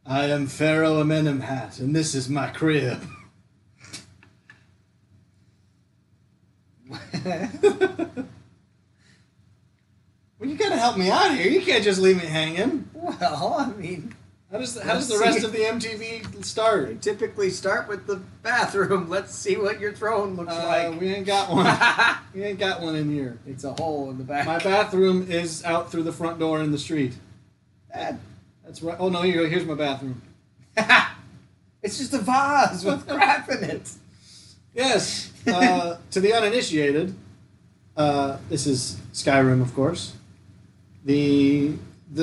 I am Pharaoh Amenemhat, and this is my crib. Well, you gotta help me out here. You can't just leave me hanging. Well, I mean, How does the rest of the MTV start? we typically start with the bathroom. Let's see what your throne looks like. We ain't got one. We ain't got one in here. It's a hole in the back. My bathroom is out through the front door in the street. That's right. Oh no, here you go. Here's my bathroom. It's just a vase with crap in it. Yes. To the uninitiated, this is Skyrim, of course. The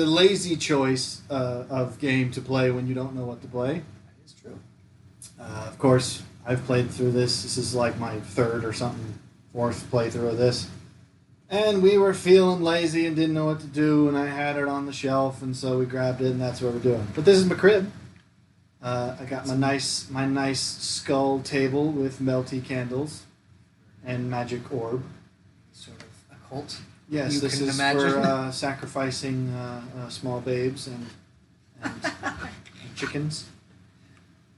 lazy choice of game to play when you don't know what to play. That is true. Of course, I've played through this. This is like my third or something, fourth playthrough of this. And we were feeling lazy and didn't know what to do, and I had it on the shelf, and so we grabbed it, and that's what we're doing. But this is my crib. I got my nice skull table with melty candles and magic orb. Sort of occult. Yes, this is for sacrificing small babes and chickens.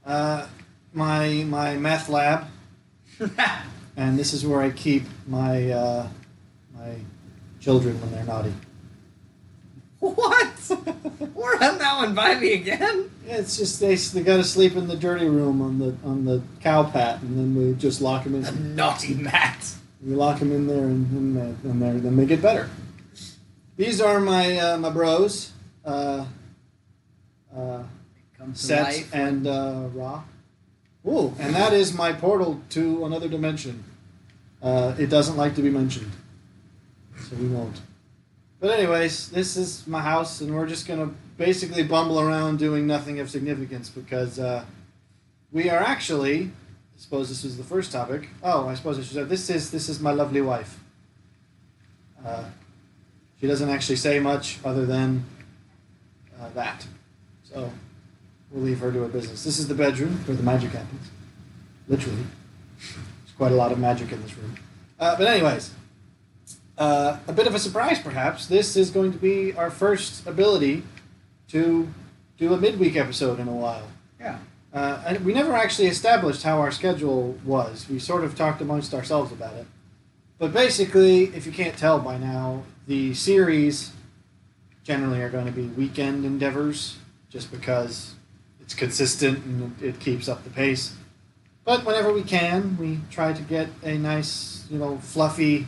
My meth lab, and this is where I keep my children when they're naughty. What? We're on that one by me again? Yeah, it's just they got to sleep in the dirty room on the cow pat, and then we just lock them in. A naughty mat. We lock them in there, and then they get better. These are my bros, Set and Ra. Ooh, and that is my portal to another dimension. It doesn't like to be mentioned, so we won't. But anyways, this is my house, and we're just gonna basically bumble around doing nothing of significance because we are actually. I suppose this is the first topic. Oh, I suppose I should say this is my lovely wife. She doesn't actually say much other than that, so we'll leave her to her business. This is the bedroom where the magic happens. Literally, there's quite a lot of magic in this room. But anyways. A bit of a surprise, perhaps. This is going to be our first ability to do a midweek episode in a while. Yeah. And we never actually established how our schedule was. We sort of talked amongst ourselves about it. But basically, if you can't tell by now, the series generally are going to be weekend endeavors, just because it's consistent and it keeps up the pace. But whenever we can, we try to get a nice, fluffy,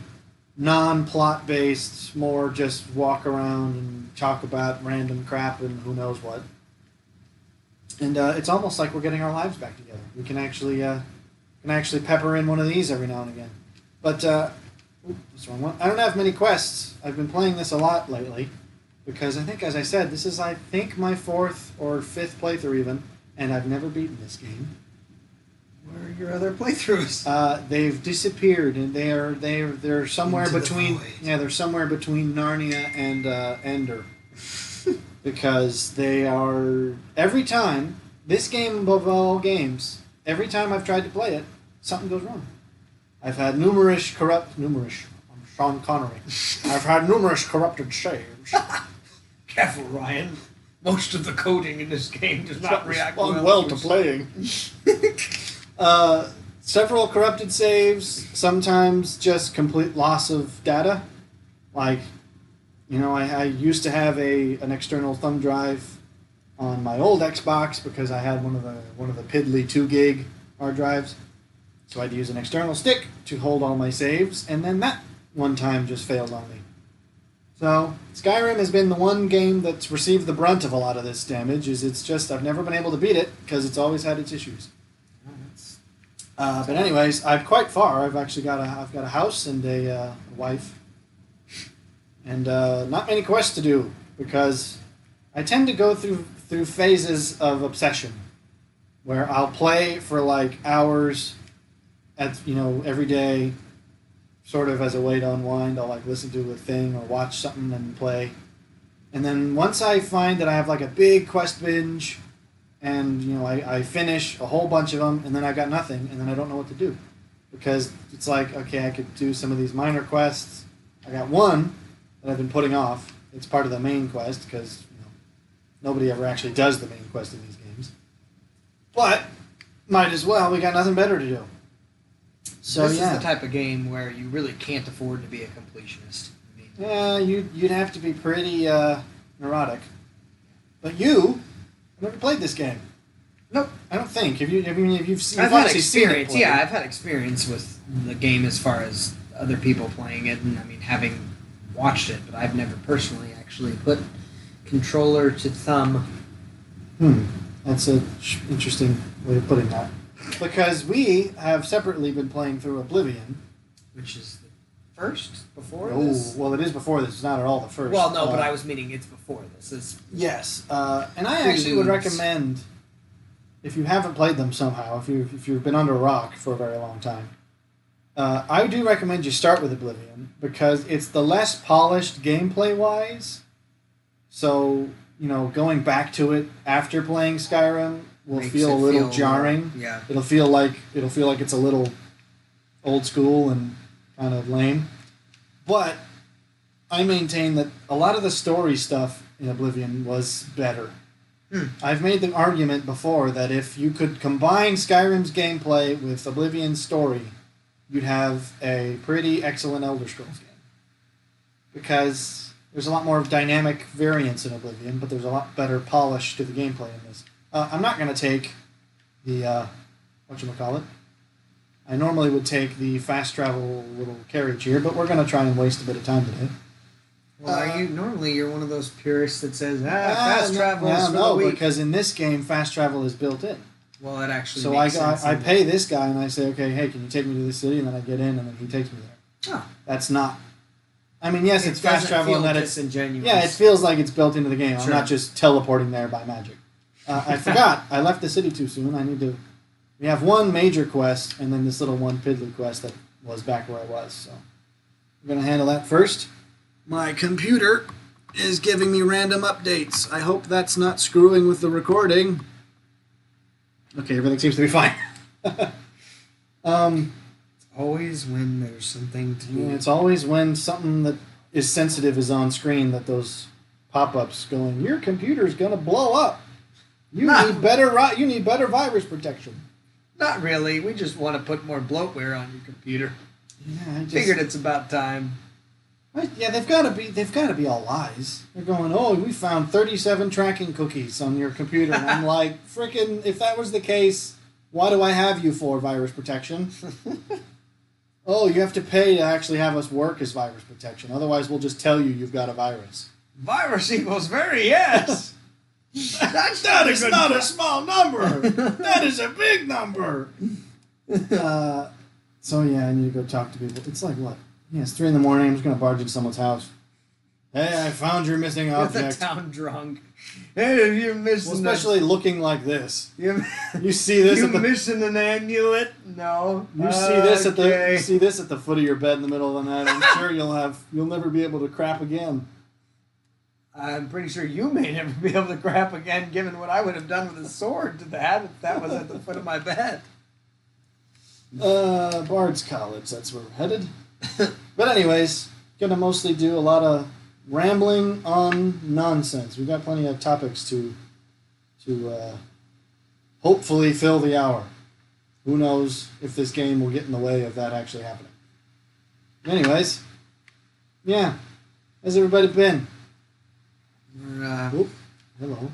non-plot based, more just walk around and talk about random crap and who knows what. And it's almost like we're getting our lives back together. We can actually pepper in one of these every now and again. But that's the wrong one. I don't have many quests. I've been playing this a lot lately because I think, as I said, this is my fourth or fifth playthrough even, and I've never beaten this game. Where are your other playthroughs? They've disappeared, and they're somewhere Into the between. void. Yeah, they're somewhere between Narnia and Ender, because they are every time this game above all games. Every time I've tried to play it, something goes wrong. I've had numerous. I'm Sean Connery. I've had numerous corrupted saves. Careful, Ryan. Most of the coding in this game does not react well to playing. Several corrupted saves, sometimes just complete loss of data. Like, I used to have an external thumb drive on my old Xbox because I had one of the piddly 2 gig hard drives. So I'd use an external stick to hold all my saves, and then that one time just failed on me. So Skyrim has been the one game that's received the brunt of a lot of this damage. It's just I've never been able to beat it because it's always had its issues. But anyways, I'm quite far. I've actually got a house and a wife, and not many quests to do because I tend to go through phases of obsession, where I'll play for like hours, every day, sort of as a way to unwind. I'll like listen to a thing or watch something and play, and then once I find that I have like a big quest binge. And, I finish a whole bunch of them, and then I've got nothing, and then I don't know what to do. Because it's like, okay, I could do some of these minor quests. I got one that I've been putting off. It's part of the main quest, because, Nobody ever actually does the main quest in these games. But, might as well. We got nothing better to do. So, this yeah. is the type of game where you really can't afford to be a completionist. I mean, Yeah, you'd have to be pretty neurotic. But you never played this game. nope. I don't think. Have you? I mean, you've seen. I've You've had obviously seen it experience. played. Yeah, I've had experience with the game as far as other people playing it, and I mean, having watched it, but I've never personally actually put controller to thumb. That's an interesting way of putting that. Because we have separately been playing through Oblivion. Which is the first before Oh, this? well, it is before this. It's not at all the first. Well, no, but I was meaning it's before this. It's Yes, and I actually would Preludes. recommend, if you haven't played them somehow, if you've been under a rock for a very long time, I do recommend you start with Oblivion because it's the less polished gameplay wise. So going back to it after playing Skyrim will Makes feel a it little feel jarring. yeah. It'll feel like it's a little old school and kind of lame. But I maintain that a lot of the story stuff in Oblivion was better. I've made the argument before that if you could combine Skyrim's gameplay with Oblivion's story, you'd have a pretty excellent Elder Scrolls game. Because there's a lot more dynamic variance in Oblivion, but there's a lot better polish to the gameplay in this. I'm not going to take the, whatchamacallit. I normally would take the fast travel little carriage here, but we're going to try and waste a bit of time today. Well, normally you're one of those purists that says, fast travel is for the no, weak. because in this game, fast travel is built in. Well, it actually So makes sense. I pay this guy and I say, okay, hey, can you take me to this city? And then I get in and then he takes me there. Oh. That's not... I mean, yes, it's fast doesn't travel feel and that it's... disingenuous. Yeah, it feels like it's built into the game. Sure. I'm not just teleporting there by magic. I forgot. I left the city too soon. I need to... We have one major quest and then this little one piddly quest that was back where I was. So we're going to handle that first. My computer is giving me random updates. I hope that's not screwing with the recording. Okay, everything seems to be fine. Always when there's something to do. It's always when something that is sensitive is on screen that those pop-ups going, your computer's going to blow up. You need better virus protection. Not really. We just want to put more bloatware on your computer. Yeah, Figured it's about time. Yeah, they've got to be all lies. They're going, oh, we found 37 tracking cookies on your computer. And I'm like, frickin', if that was the case, why do I have you for virus protection? Oh, you have to pay to actually have us work as virus protection. Otherwise, we'll just tell you you've got a virus. Virus equals very yes. That is not a small number. That is a big number. So yeah, I need to go talk to people. It's like what? Yeah, it's 3 a.m. I'm just gonna barge into someone's house. Hey, I found your missing object. The town drunk. Hey, you're missing. Well, especially looking like this. You see this? You missing an amulet? No. You see this at the foot of your bed in the middle of the night. I'm sure you'll never be able to crap again. I'm pretty sure you may never be able to crap again, given what I would have done with a sword to that if that was at the foot of my bed. Bard's College, that's where we're headed. But anyways, gonna mostly do a lot of rambling on nonsense. We've got plenty of topics to hopefully fill the hour. Who knows if this game will get in the way of that actually happening. Anyways, yeah. How's everybody been? We're, Hello.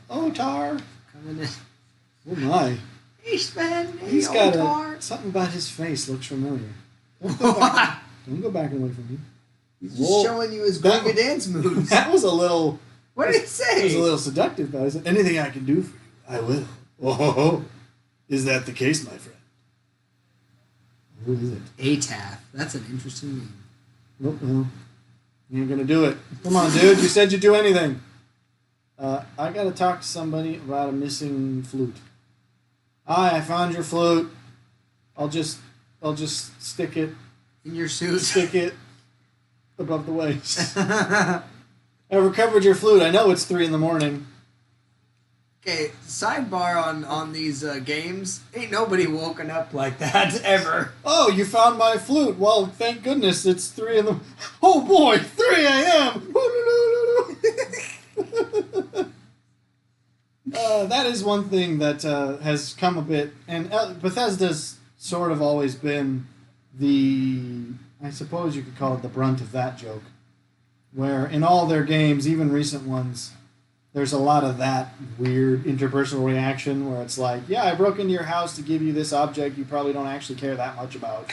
Oh, Tar. coming in. Oh my. Hey, Sven. Hey, He's got Otar. something about his face looks familiar. Don't go back and away from me. He's just showing you his Ganga dance moves. That was a little... What did he say? It was a little seductive, though. I said, anything I can do for you, I will. Oh, is that the case, my friend? Who is it? Ataf. That's an interesting name. Nope, no. You ain't gonna do it. Come on, dude. You said you'd do anything. I gotta talk to somebody about a missing flute. Hi, I found your flute. I'll just stick it In your suit. Stick it above the waist. I recovered your flute. I know it's 3 a.m. Okay, sidebar on these games. Ain't nobody woken up like that ever. Oh, you found my flute. Well, thank goodness it's 3 a.m. Oh boy, 3 a.m. That is one thing that has come a bit, and Bethesda's sort of always been I suppose you could call it the brunt of that joke, where in all their games, even recent ones, there's a lot of that weird interpersonal reaction where it's like, yeah, I broke into your house to give you this object you probably don't actually care that much about.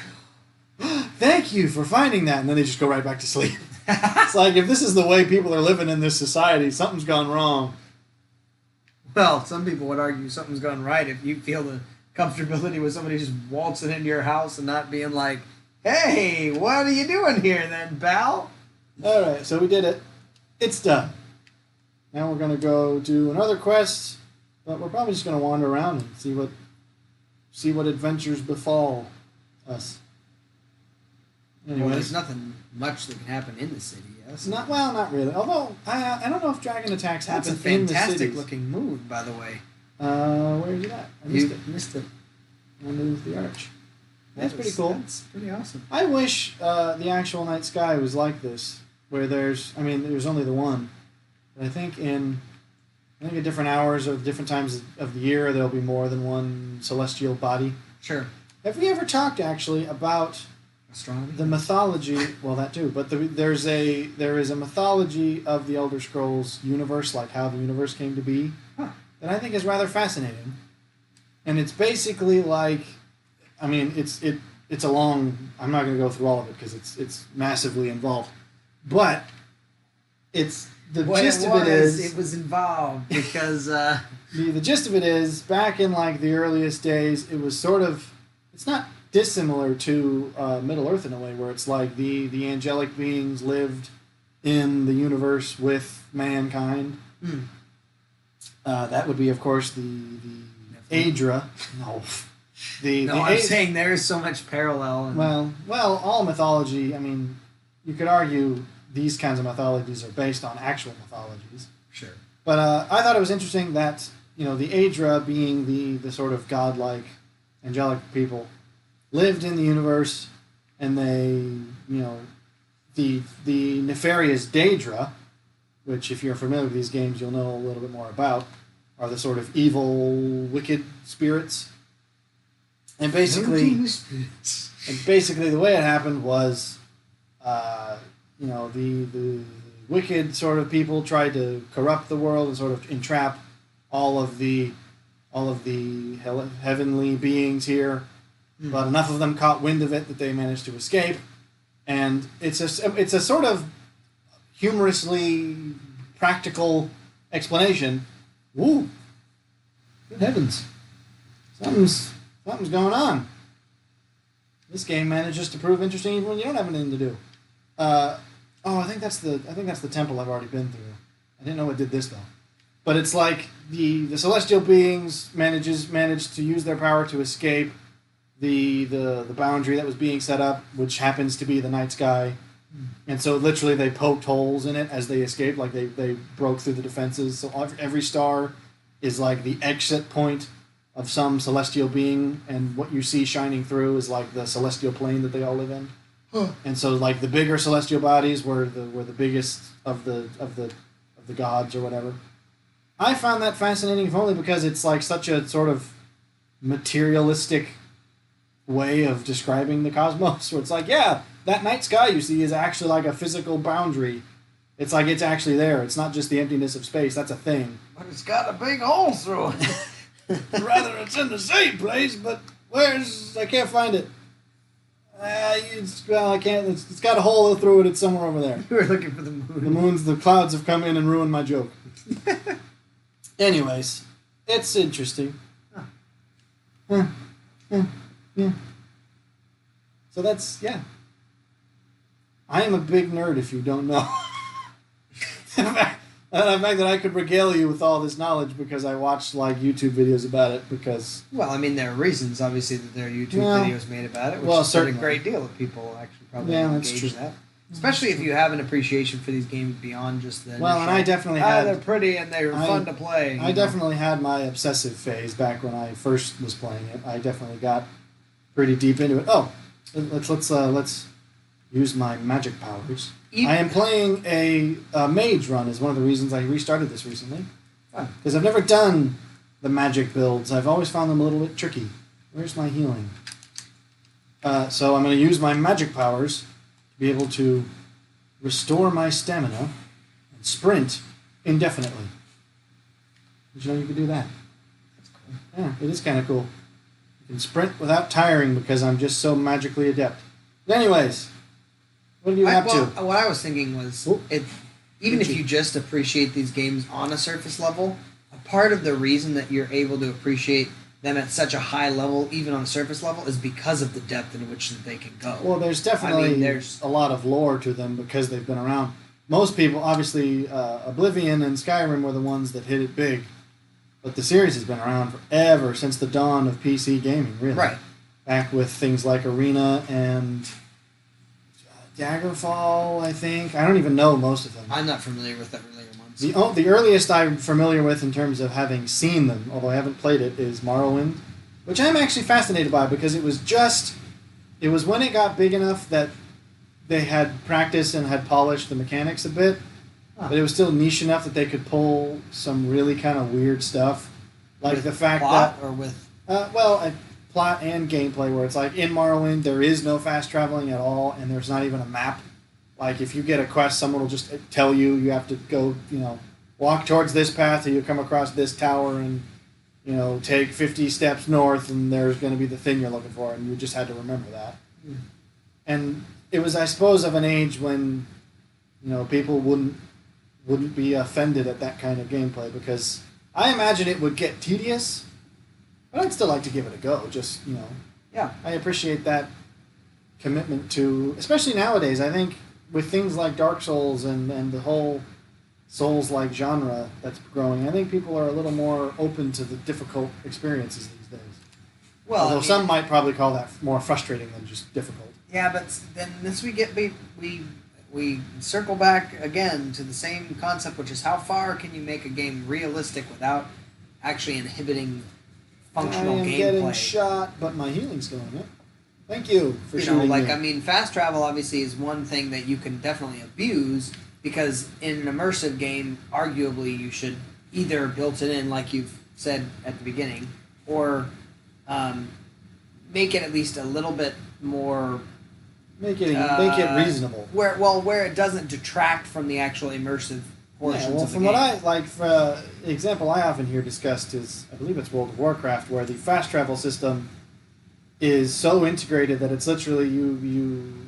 Thank you for finding that, and then they just go right back to sleep. It's like, if this is the way people are living in this society, something's gone wrong. Well, some people would argue something's gone right if you feel the comfortability with somebody just waltzing into your house and not being like, hey, what are you doing here then, pal? All right, so we did it. It's done. Now we're going to go do another quest, but we're probably just going to wander around and see what adventures befall us. Anyways. Well, there's nothing much that can happen in the city, yes? Not really. Although, I don't know if dragon attacks That's a happen in the cities. fantastic looking move, by the way. Where is it at? I Missed it. I moved the arch. That's pretty cool. That's pretty awesome. I wish the actual night sky was like this, where there's only the one. But I think at different hours of different times of the year, there'll be more than one celestial body. Sure. Have we ever talked actually about astronomy? The mythology? Well, that too. But there is a mythology of the Elder Scrolls universe, like how the universe came to be, that I think is rather fascinating. And it's basically like, I mean, it's a long. I'm not going to go through all of it because it's massively involved, but it's. The gist of it is it was involved because the gist of it is back in like the earliest days it was sort of, it's not dissimilar to Middle Earth in a way where it's like the angelic beings lived in the universe with mankind. That would be of course the Aedra. I'm saying there is so much parallel. Well, all mythology. I mean, you could argue these kinds of mythologies are based on actual mythologies. Sure. But I thought it was interesting that, the Aedra being the sort of godlike, angelic people, lived in the universe, and they, the nefarious Daedra, which if you're familiar with these games you'll know a little bit more about, are the sort of evil, wicked spirits. And basically, the way it happened was, the wicked sort of people tried to corrupt the world and sort of entrap all of the heavenly beings here, but enough of them caught wind of it that they managed to escape, and it's a sort of humorously practical explanation. Woo! Good heavens, something's going on. This game manages to prove interesting even when you don't have anything to do. I think that's the temple I've already been through. I didn't know it did this though. But it's like the celestial beings managed to use their power to escape the boundary that was being set up, which happens to be the night sky. And so literally they poked holes in it as they escaped, like they broke through the defenses. So every star is like the exit point of some celestial being, and what you see shining through is like the celestial plane that they all live in. And so, like the bigger celestial bodies were the biggest of the gods or whatever. I found that fascinating, if only because it's like such a sort of materialistic way of describing the cosmos. Where it's like, yeah, that night sky you see is actually like a physical boundary. It's like it's actually there. It's not just the emptiness of space. That's a thing. But it's got a big hole through it. Rather, it's in the same place, but I can't find it. I can't. It's got a hole through it. It's somewhere over there. You were looking for the moon. The clouds have come in and ruined my joke. Anyways, it's interesting. Yeah. So that's, yeah. I am a big nerd if you don't know. The fact that I could regale you with all this knowledge because I watched like YouTube videos about it because... Well, I mean, there are reasons, obviously, that there are YouTube videos made about it, which is a great deal of people actually probably engage in that. Especially if you have an appreciation for these games beyond just the... Well, and I definitely had... they're pretty and they're fun to play. I definitely had my obsessive phase back when I first was playing it. I definitely got pretty deep into it. Oh, let's use my magic powers. I am playing a mage run is one of the reasons I restarted this recently. Because I've never done the magic builds. I've always found them a little bit tricky. Where's my healing? So I'm going to use my magic powers to be able to restore my stamina and sprint indefinitely. Did you know you could do that? That's cool. Yeah, it is kind of cool. You can sprint without tiring because I'm just so magically adept. But anyways, what are you up to? What I was thinking was, even if you just appreciate these games on a surface level, a part of the reason that you're able to appreciate them at such a high level, even on a surface level, is because of the depth in which that they can go. Well, there's definitely a lot of lore to them because they've been around. Most people, obviously, Oblivion and Skyrim were the ones that hit it big, but the series has been around forever, since the dawn of PC gaming, really. Right. Back with things like Arena and Daggerfall, I think. I don't even know most of them. I'm not familiar with the earlier ones. The earliest I'm familiar with in terms of having seen them, although I haven't played it, is Morrowind, which I'm actually fascinated by because it was when it got big enough that they had practiced and had polished the mechanics a bit, but it was still niche enough that they could pull some really kind of weird stuff, like with the fact plot that or with plot and gameplay, where it's like in Morrowind there is no fast traveling at all, and there's not even a map. Like if you get a quest, someone will just tell you have to go, walk towards this path, or you come across this tower, and take 50 steps north, and there's going to be the thing you're looking for, and you just had to remember that. Mm. And it was, I suppose, of an age when people wouldn't be offended at that kind of gameplay, because I imagine it would get tedious, but I'd still like to give it a go. Just Yeah. I appreciate that commitment to, especially nowadays. I think with things like Dark Souls and the whole Souls-like genre that's growing, I think people are a little more open to the difficult experiences these days. Well, although some might probably call that more frustrating than just difficult. Yeah, but then this we circle back again to the same concept, which is how far can you make a game realistic without actually inhibiting functional gameplay? I am getting shot, but my healing's going up. Thank you for shooting me. Fast travel obviously is one thing that you can definitely abuse, because in an immersive game, arguably you should either build it in, like you've said at the beginning, or make it at least a little bit more... Make it reasonable. Where it doesn't detract from the actual immersive portions of the from game. what I like, for example, I often hear discussed is, I believe it's World of Warcraft, where the fast travel system is so integrated that it's literally you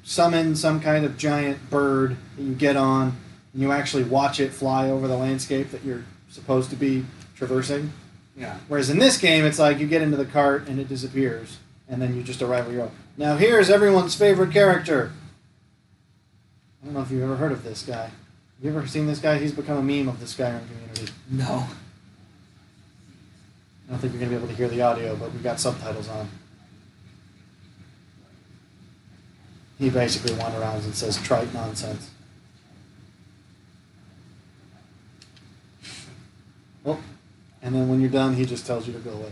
summon some kind of giant bird that you get on, and you actually watch it fly over the landscape that you're supposed to be traversing. Yeah. Whereas in this game, it's like you get into the cart and it disappears, and then you just arrive where you are. Now here's everyone's favorite character. I don't know if you've ever heard of this guy. Have you ever seen this guy? He's become a meme of the Skyrim community. No. I don't think you're going to be able to hear the audio, but we've got subtitles on. He basically wanders around and says trite nonsense. Oh, and then when you're done, he just tells you to go away.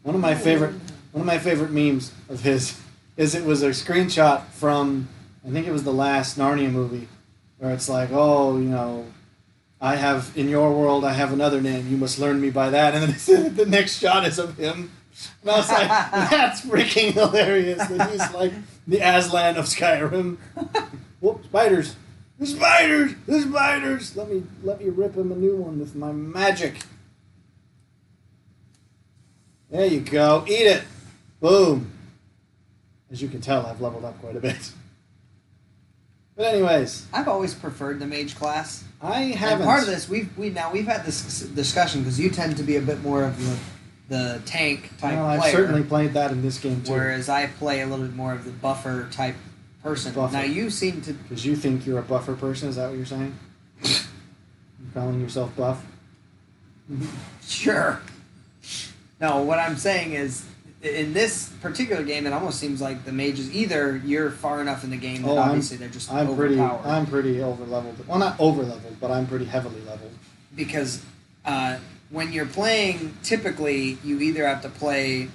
One of my favorite memes of his is it was a screenshot from, I think it was the last Narnia movie, where it's like, I have, in your world, I have another name. You must learn me by that. And then the next shot is of him. And I was like, that's freaking hilarious. That he's like the Aslan of Skyrim. Whoop, spiders. The spiders! The spiders! Let me rip him a new one with my magic. There you go. Eat it. Boom. As you can tell, I've leveled up quite a bit. But anyways, I've always preferred the mage class. I haven't. And part of this, we've had this discussion because you tend to be a bit more of the tank type player. I've certainly played that in this game too. Whereas I play a little bit more of the buffer type person. Buffer. Now you seem to... Because you think you're a buffer person, is that what you're saying? You're calling yourself buff? Sure. No, what I'm saying is, in this particular game, it almost seems like the mages, either you're far enough in the game that obviously they're just overpowered. I'm pretty over-leveled. Well, not over-leveled, but I'm pretty heavily leveled. Because when you're playing, typically, you either have to play...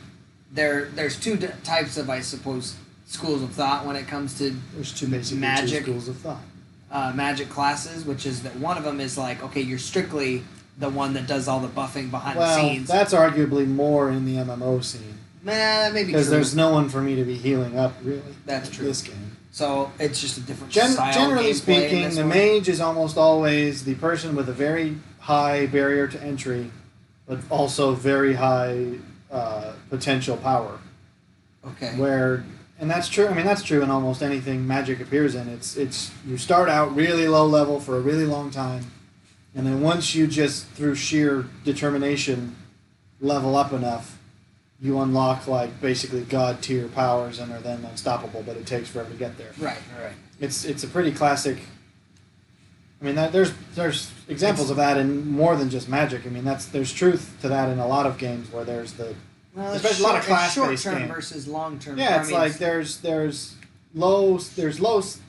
There's two types of, I suppose, schools of thought when it comes to There's two magic schools of thought. Magic classes, which is that one of them is like, okay, you're strictly the one that does all the buffing behind the Well, scenes. that's arguably more in the MMO scene. Maybe Because true. there's no one for me to be healing up, really. That's in true. This game. So it's just a different style. Generally gameplay in speaking, this the one. mage is almost always the person with a very high barrier to entry, but also very high potential power. Okay. And that's true. I mean, that's true in almost anything magic appears in. It's you start out really low level for a really long time, and then once you just through sheer determination level up enough, you unlock like basically god tier powers and are then unstoppable. But it takes forever to get there. Right. It's a pretty classic. I mean, there's examples of that in more than just Magic. I mean, there's truth to that in a lot of games where there's especially a lot of class-based short-term games versus long-term. Yeah, it's like there's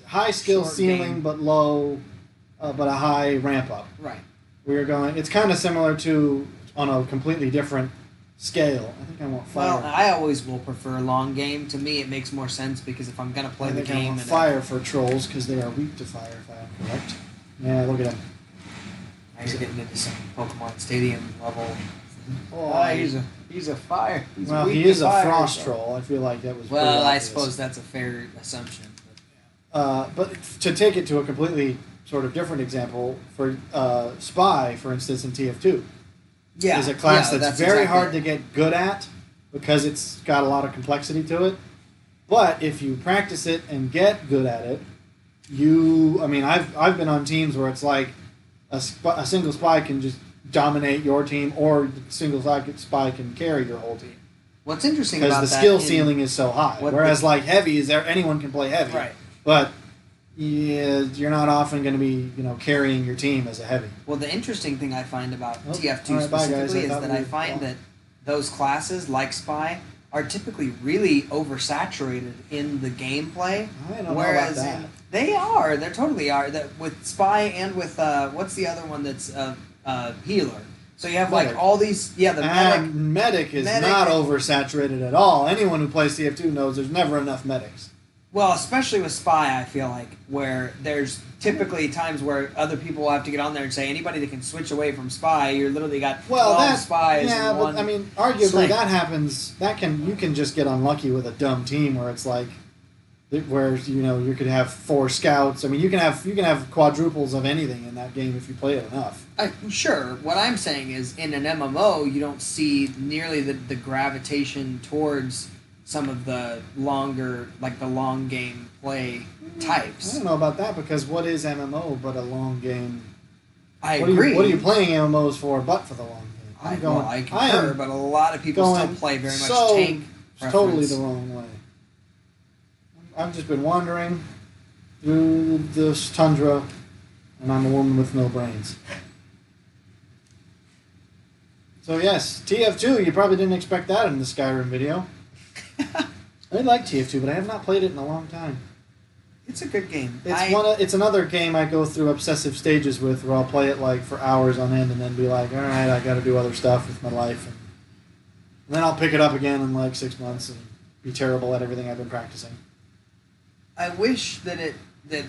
high skill Short ceiling game. but a high ramp up. Right. It's kind of similar to on a completely different scale. I think I want fire. Well, I always will prefer long game. To me, it makes more sense because if I'm gonna play I the think I game want and fire for trolls because they are weak to fire. If I'm correct. Yeah, look at him. Now you're getting into some Pokemon Stadium level. Oh, He's a fire. He's well, weak he to is a fire, frost so- troll. I feel like that was. Well, pretty I obvious. suppose that's a fair assumption. But to take it to a completely sort of different example, for Spy, for instance, in TF2, Yeah, is a class yeah, that's very exactly hard it. to get good at because it's got a lot of complexity to it. But if you practice it and get good at it, I've been on teams where it's like a single spy can just dominate your team, or the single spy can carry your whole team. What's interesting Because about the that skill in- ceiling is so high. what Whereas the- like heavy is there, anyone can play heavy. Right. But you're not often going to be carrying your team as a heavy. Well, the interesting thing I find about Oh, TF2 all right, bye, guys. specifically I is thought that we I were find gone. that those classes, like Spy, are typically really oversaturated in the gameplay. I don't know whereas about that. they totally are. That with Spy and with what's the other one that's healer. So you have Medic. like all these the medic. Medic is Medic- not oversaturated at all. Anyone who plays TF2 knows there's never enough medics. Well, especially with Spy, I feel like, where there's typically times where other people will have to get on there and say, anybody that can switch away from Spy, you're literally got 12 spies yeah, in but one. I mean, arguably sling. that happens. You can just get unlucky with a dumb team where it's like, where you could have 4 scouts. I mean, you can have quadruples of anything in that game if you play it enough. Sure. What I'm saying is, in an MMO, you don't see nearly the gravitation towards some of the longer, like the long game play I types. don't know about that because what is MMO but a long game? I What agree. are you playing MMOs for but for the long game? I concur, but a lot of people still play very much so tank totally preference. the wrong way. I've just been wandering through this tundra, and I'm a woman with no brains. So yes, TF2. You probably didn't expect that in the Skyrim video. I like TF2, but I have not played it in a long time. It's a good game. It's another game I go through obsessive stages with, where I'll play it like for hours on end, and then be like, all right, I got to do other stuff with my life, and then I'll pick it up again in like 6 months and be terrible at everything I've been practicing. I wish that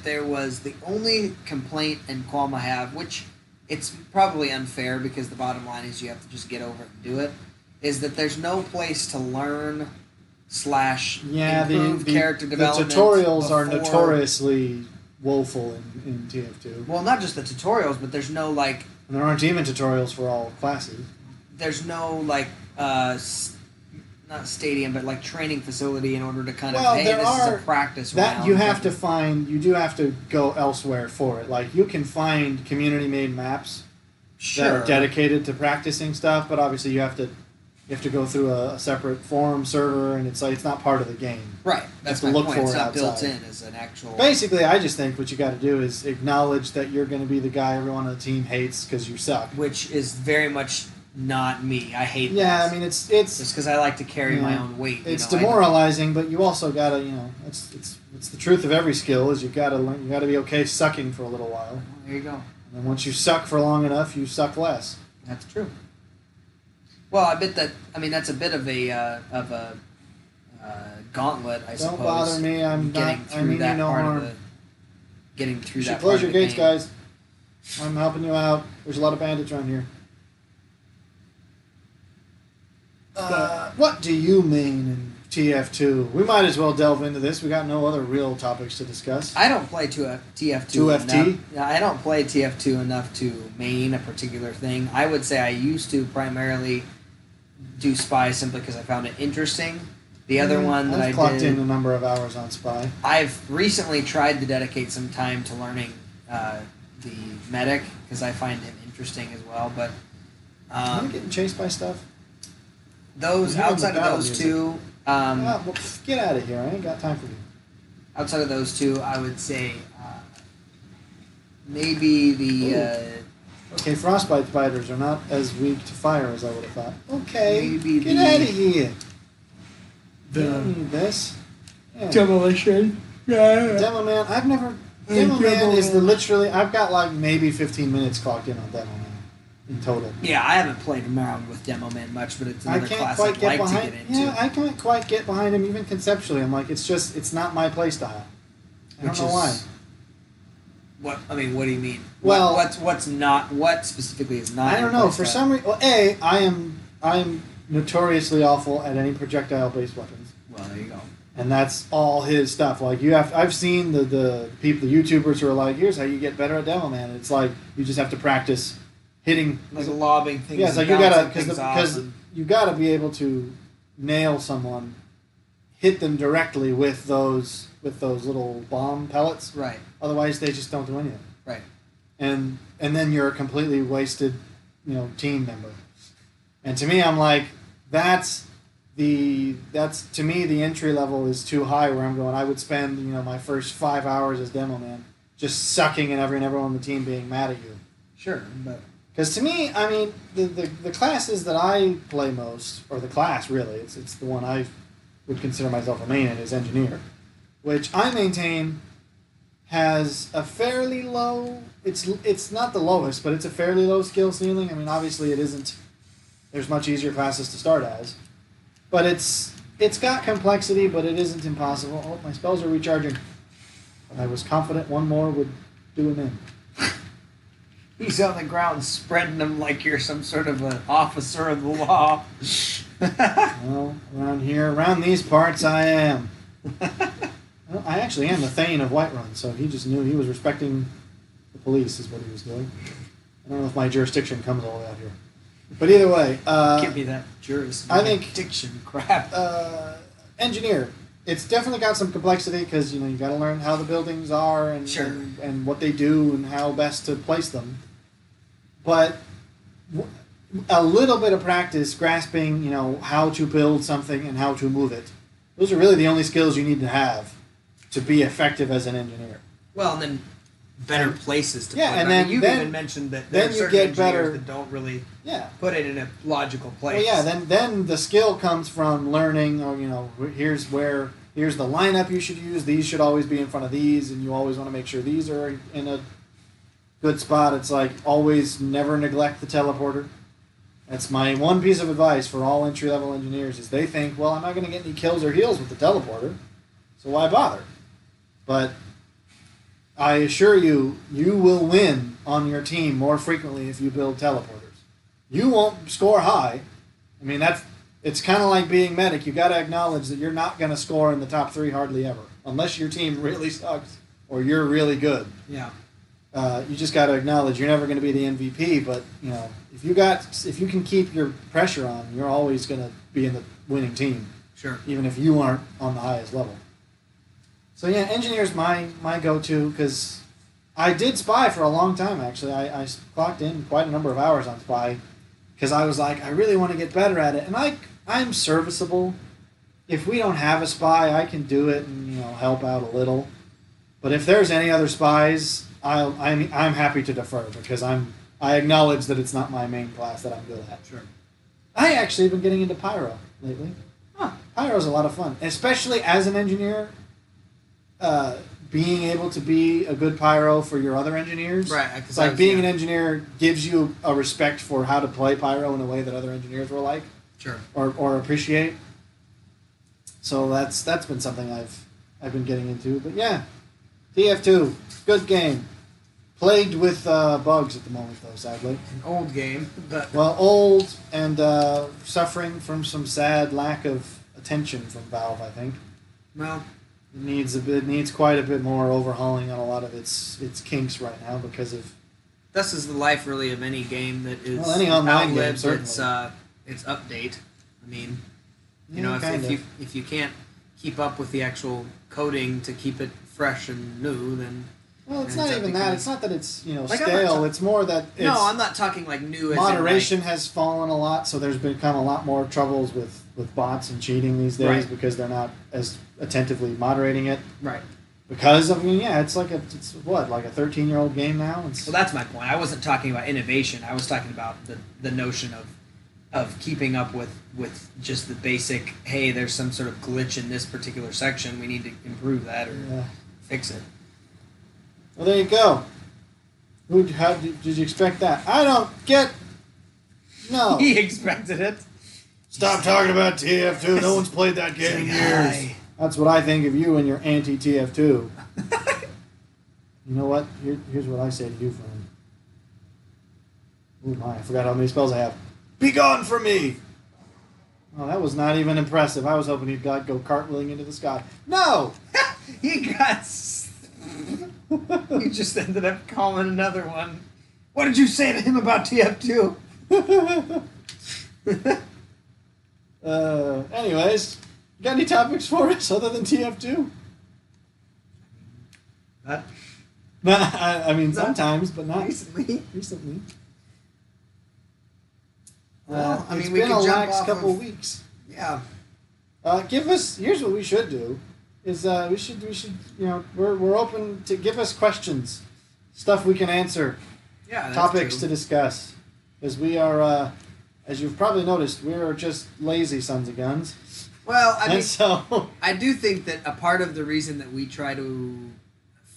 there was the only complaint and qualm I have, which it's probably unfair because the bottom line is you have to just get over it and do it, is that there's no place to learn / improve character development. The tutorials are before- notoriously woeful in TF2. Well, not just the tutorials, but there's no And there aren't even tutorials for all classes. there's no not stadium, but like training facility in order to kind of Well, hey, there this is are- a practice That round. you do have to go elsewhere for it. Like you can find community-made maps that are dedicated to practicing stuff, but obviously you have to go through a separate forum server, and it's not part of the game. Right, that's to my look point. for It's it not built outside. in as an actual. Basically, I just think what you got to do is acknowledge that you're going to be the guy everyone on the team hates because you suck. Which is very much not me. I hate that. Yeah, I mean it's Just because I like to carry my own weight. It's I don't- demoralizing, but you also gotta it's the truth of every skill is you gotta learn. You gotta be okay sucking for a little while, There you go. and then once you suck for long enough, you suck less. That's true. Well, I bet that. I mean, that's a bit of a gauntlet, I suppose. Don't bother me. I'm getting not. through I mean that you no part harm. of the. Getting through You should that. close part your of the gates, game. guys. I'm helping you out. There's a lot of bandits around here. What do you mean in TF2? We might as well delve into this. We got no other real topics to discuss. I don't play TF2 2FT? enough. Yeah, I don't play TF2 enough to main a particular thing. I would say I used to primarily do Spy simply because I found it interesting. The other one that I've I clocked did, in a number of hours on Spy. I've recently tried to dedicate some time to learning the medic because I find him interesting as well. But Are you getting chased by stuff? those You're hearing outside the of battle those music. two, Well, get out of here. I ain't got time for you. outside of those two, I would say maybe the Okay, frostbite spiders are not as weak to fire as I would have thought. Okay, Maybe get the- out of here. The- You don't need this. Yeah. Demolition. Yeah. Demo Man, I've never. Demo Man is literally. I've got like maybe 15 minutes clocked in on Demo Man in total. yeah. I haven't played around with Demo Man much, but it's I another can't class quite I'd get like behind. to get into. Yeah, I can't quite get behind him even conceptually. I'm like, it's not my play style. I don't Which know is- why. What do you mean? Well- What specifically is not? I don't your know. playstyle? For some reason, well, I am notoriously awful at any projectile-based weapons. Well, there you go. And that's all his stuff. Like I've seen the people, the YouTubers who are like, "Here's how you get better at Demo Man." And it's like you just have to practice hitting. Like lobbing things. Yeah, it's like and you gotta bouncing things off because and- you gotta be able to nail someone, hit them directly with those little bomb pellets. right, Otherwise, they just don't do anything. right. And then you're a completely wasted, team member. And to me, I'm like, that's to me the entry level is too high. Where I'm going, I would spend my first 5 hours as Demo Man just sucking and everyone on the team being mad at you. Sure, but Because to me, I mean, the classes that I play most, or the class really, it's the one I would consider myself a main in, is Engineer, which I maintain has a fairly low. It's not the lowest, but it's a fairly low skill ceiling. I mean, obviously it isn't. There's much easier classes to start as, but it's got complexity, but it isn't impossible. Oh, my spells are recharging. I was confident one more would do him in. he's on the ground spreading them like you're some sort of an officer of the law. Well, around these parts, I am. Well, I actually am the Thane of Whiterun, so he just knew he was respecting the police, is what he was doing. I don't know if my jurisdiction comes all the way out here. But either way, Give me that I think- jurisdiction crap. Engineer. It's definitely got some complexity because you got to learn how the buildings are and, Sure. and what they do and how best to place them. But a little bit of practice grasping, how to build something and how to move it. Those are really the only skills you need to have to be effective as an engineer. Well, and then better places to Yeah, put it. and I mean, then- you've then- even mentioned that then there are you certain get engineers better- that don't really Yeah. put it in a logical place. Well, yeah. Then the skill comes from learning. Or here's the lineup you should use. These should always be in front of these, and you always want to make sure these are in a good spot. It's like always never neglect the teleporter. That's my one piece of advice for all entry level engineers. Is they think, well, I'm not going to get any kills or heals with the teleporter, so why bother? But I assure you, you will win on your team more frequently if you build teleporters. You won't score high. I mean, it's kind of like being medic. You got to acknowledge that you're not going to score in the top 3 hardly ever, unless your team really sucks or you're really good. Yeah. You just got to acknowledge you're never going to be the MVP. But if you can keep your pressure on, you're always going to be in the winning team, Sure. even if you aren't on the highest level. So yeah, engineer's my go-to because I did Spy for a long time. Actually, I clocked in quite a number of hours on Spy because I was like, I really want to get better at it, and I'm serviceable. If we don't have a Spy, I can do it and help out a little. But if there's any other Spies, I'm happy to defer because I acknowledge that it's not my main class that I'm good at. Sure. I actually have been getting into Pyro lately. Huh. Pyro's a lot of fun, especially as an engineer. Being able to be a good pyro for your other engineers. Right. It's like being an engineer gives you a respect for how to play pyro in a way that other engineers will like Sure. or appreciate. So that's been something I've been getting into. But yeah, TF2, good game. plagued with bugs at the moment, though, sadly. An old game, but Well, old and suffering from some sad lack of attention from Valve, I think. well, It needs quite a bit more overhauling on a lot of its kinks right now because of this is the life really of any game that is Well, any online game, outlived certainly. its update. I mean, Yeah, if kinda. you can't keep up with the actual coding to keep it fresh and new, then Well, it's Ends not up even that. becoming- It's not that it's Like, I'm not stale. ta- It's more that it's no, I'm not talking like new. As moderation has fallen a lot, so there's become a lot more troubles with bots and cheating these days Right. because they're not as attentively moderating it. right. Because it's like it's like a 13-year-old game now. It's Well, that's my point. I wasn't talking about innovation. I was talking about the notion of keeping up with just the basic. Hey, there's some sort of glitch in this particular section. We need to improve that or yeah. fix it. Well, there you go. Did you expect that? I don't get. No. He expected it. Stop talking about TF2. No one's played that game in years. Hi. That's what I think of you and your anti-TF2. You know what? Here's what I say to you, friend. Ooh, my, I forgot how many spells I have. Be gone from me! Oh, that was not even impressive. I was hoping he'd go cartwheeling into the sky. No! He got. You just ended up calling another one. What did you say to him about TF2? Anyways, got any topics for us other than TF2? That I mean, sometimes, but not recently. recently. Well, It's we been could a jump lax off couple of- weeks. Yeah. Here's what we should do is we should we're open to give us questions, stuff we can answer, Yeah. That's topics true. to discuss, because we are as you've probably noticed, we are just lazy sons of guns, Well, I mean, and so I do think that a part of the reason that we try to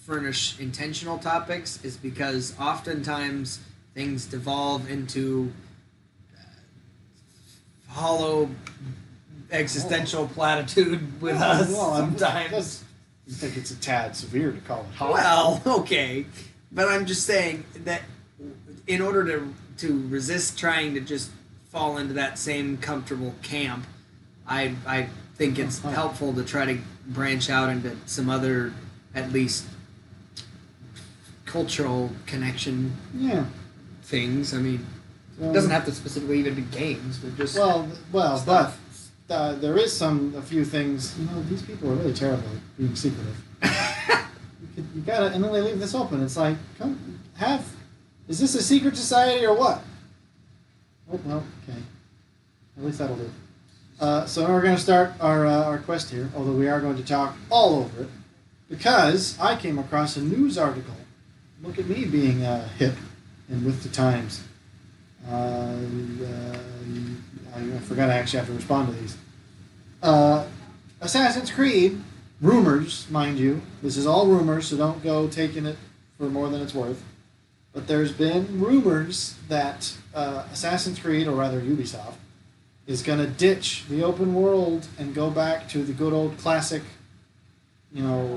furnish intentional topics is because oftentimes things devolve into hollow existential platitude with us well, sometimes. I think it's a tad severe to call it hollow. Well, okay, but I'm just saying that in order to resist trying to just fall into that same comfortable camp, I think it's helpful to try to branch out into some other, at least, cultural connection Yeah. things. I mean, it doesn't have to specifically even be games, but just Well, stuff. but there is a few things. These people are really terrible at being secretive. You gotta, and then they leave this open. It's like, is this a secret society or what? Oh well, okay. At least that'll do. So we're going to start our quest here, although we are going to talk all over it, because I came across a news article. Look at me being hip and with the times. I forgot I actually have to respond to these. Assassin's Creed, rumors, mind you. This is all rumors, so don't go taking it for more than it's worth. But there's been rumors that Assassin's Creed, or rather Ubisoft, is going to ditch the open world and go back to the good old classic,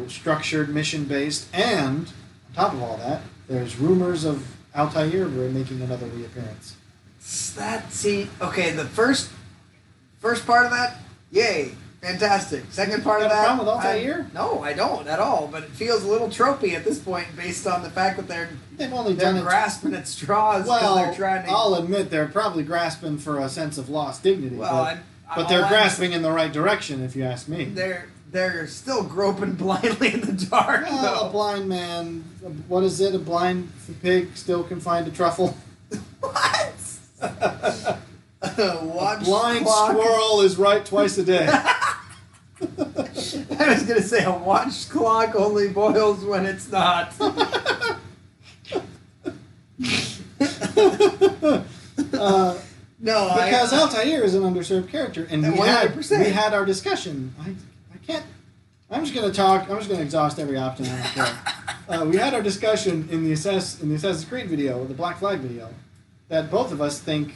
structured, mission-based. And, on top of all that, there's rumors of Altair making another reappearance. Okay, the first part of that, yay, fantastic. Second part You of got a that, problem with Altair? No, I don't at all. But it feels a little tropey at this point, based on the fact that They've only done they're it. grasping at straws because Well, they're trying to. I'll admit they're probably grasping for a sense of lost dignity. Well, but they're grasping in the right direction, if you ask me. They're still groping blindly in the dark. Well, a though. blind man, what is it? A blind pig still can find a truffle. What? Watch Blind clock. squirrel is right twice a day. I was gonna say a watch clock only boils when it's not. No, Because Altair is an underserved character, and we 100%. had our discussion. I can't. I'm just going to talk. I'm just going to exhaust every option I have. We had our discussion in the Assassin's Creed video, the Black Flag video, that both of us think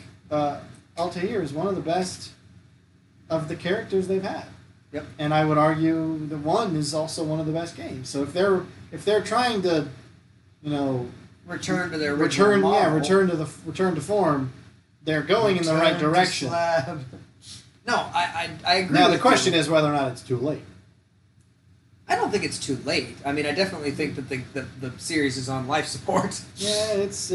Altair is one of the best of the characters they've had. Yep. And I would argue the one is also one of the best games. So if they're trying to, return to their original model. return to form. They're going in the right direction. No, I agree. Now the question is whether or not it's too late. I don't think it's too late. I mean, I definitely think that the series is on life support. Yeah, it's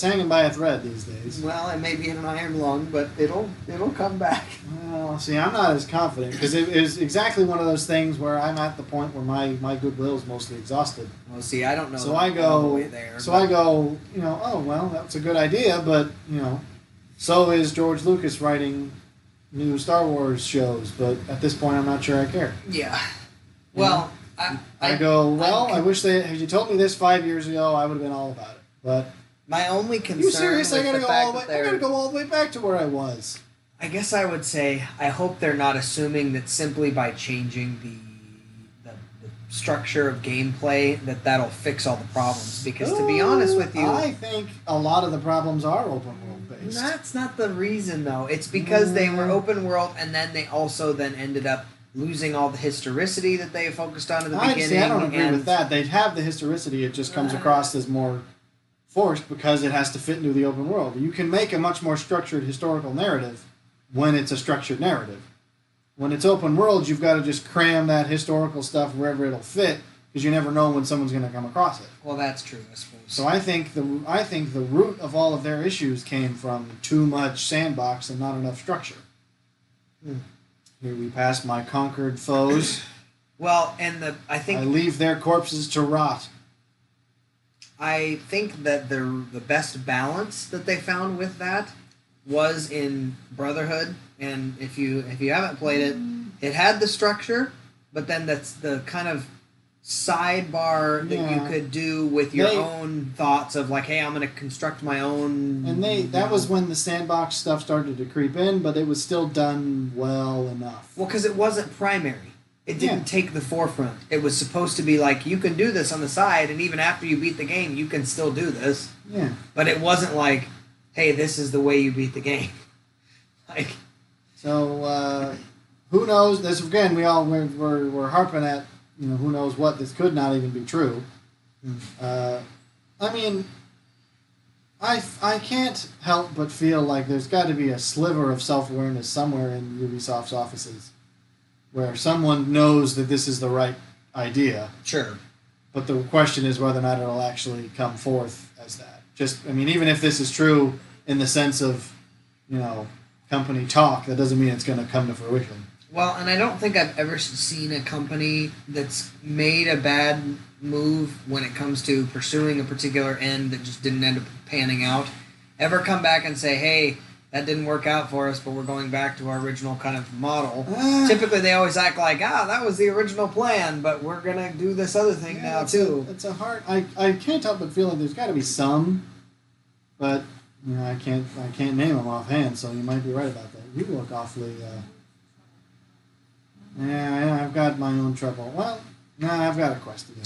hanging by a thread these days. Well, it may be in an iron lung, but it'll come back. Well, see, I'm not as confident because it is exactly one of those things where I'm at the point where my goodwill is mostly exhausted. Well, see, I don't know. So I go all the way there. I go, oh well, that's a good idea, but so is George Lucas writing new Star Wars shows, but at this point, I'm not sure I care. Yeah. Well, I wish had you told me this 5 years ago, I would have been all about it. But my only concern. You serious? With I gotta the go fact all the way. that they're- I gotta go all the way back to where I was. I guess I would say I hope they're not assuming that simply by changing the structure of gameplay that'll fix all the problems. Because to be honest with you, I think a lot of the problems are open world based. That's not the reason though. It's because they were open world and then they also then ended up losing all the historicity that they focused on in the beginning. I don't agree with that. They have the historicity. It just comes across as more forced because it has to fit into the open world. You can make a much more structured historical narrative when it's a structured narrative. When it's open world, you've got to just cram that historical stuff wherever it'll fit because you never know when someone's going to come across it. Well, that's true, I suppose. So I think the root of all of their issues came from too much sandbox and not enough structure. Here we pass my conquered foes. Well, and I leave their corpses to rot. I think that the best balance that they found with that was in Brotherhood, and if you haven't played it, it had the structure, but then that's the kind of sidebar that you could do with your own thoughts of like, hey, I'm going to construct my own. And that was when the sandbox stuff started to creep in, but it was still done well enough. Well, because it wasn't primary. It didn't take the forefront. It was supposed to be like, you can do this on the side, and even after you beat the game, you can still do this. Yeah. But it wasn't like, hey, this is the way you beat the game. So, who knows? This again, we're harping at, who knows what. This could not even be true. I mean, I can't help but feel like there's got to be a sliver of self-awareness somewhere in Ubisoft's offices where someone knows that this is the right idea. Sure. But the question is whether or not it'll actually come forth as that. Even if this is true in the sense of, company talk, that doesn't mean it's going to come to fruition. Well, and I don't think I've ever seen a company that's made a bad move when it comes to pursuing a particular end that just didn't end up panning out ever come back and say, hey, that didn't work out for us, but we're going back to our original kind of model. Typically, they always act like, that was the original plan, but we're going to do this other thing now, too. It's a hard... I can't help but feel like there's got to be some, but I can't name them offhand, so you might be right about that. You look awfully... I've got my own trouble. Well, I've got a quest again.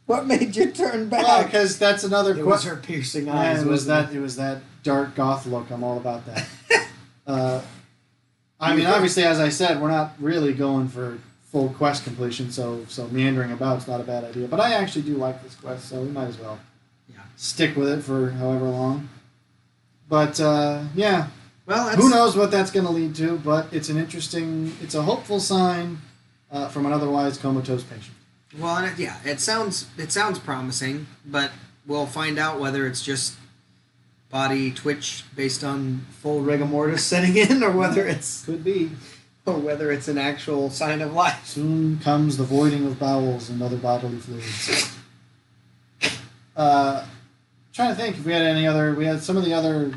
What made you turn back? Well, because that's another quest. It was her piercing eyes. It was that dark goth look. I'm all about that. Obviously, as I said, we're not really going for full quest completion, so meandering about's not a bad idea. But I actually do like this quest, so we might as well stick with it for however long. But well, who knows what that's going to lead to? But it's it's a hopeful sign from an otherwise comatose patient. Well, and it sounds promising, but we'll find out whether it's just body twitch based on full rigor mortis setting in, or whether it's an actual sign of life. Soon comes the voiding of bowels and other bodily fluids. Trying to think if we had some of the other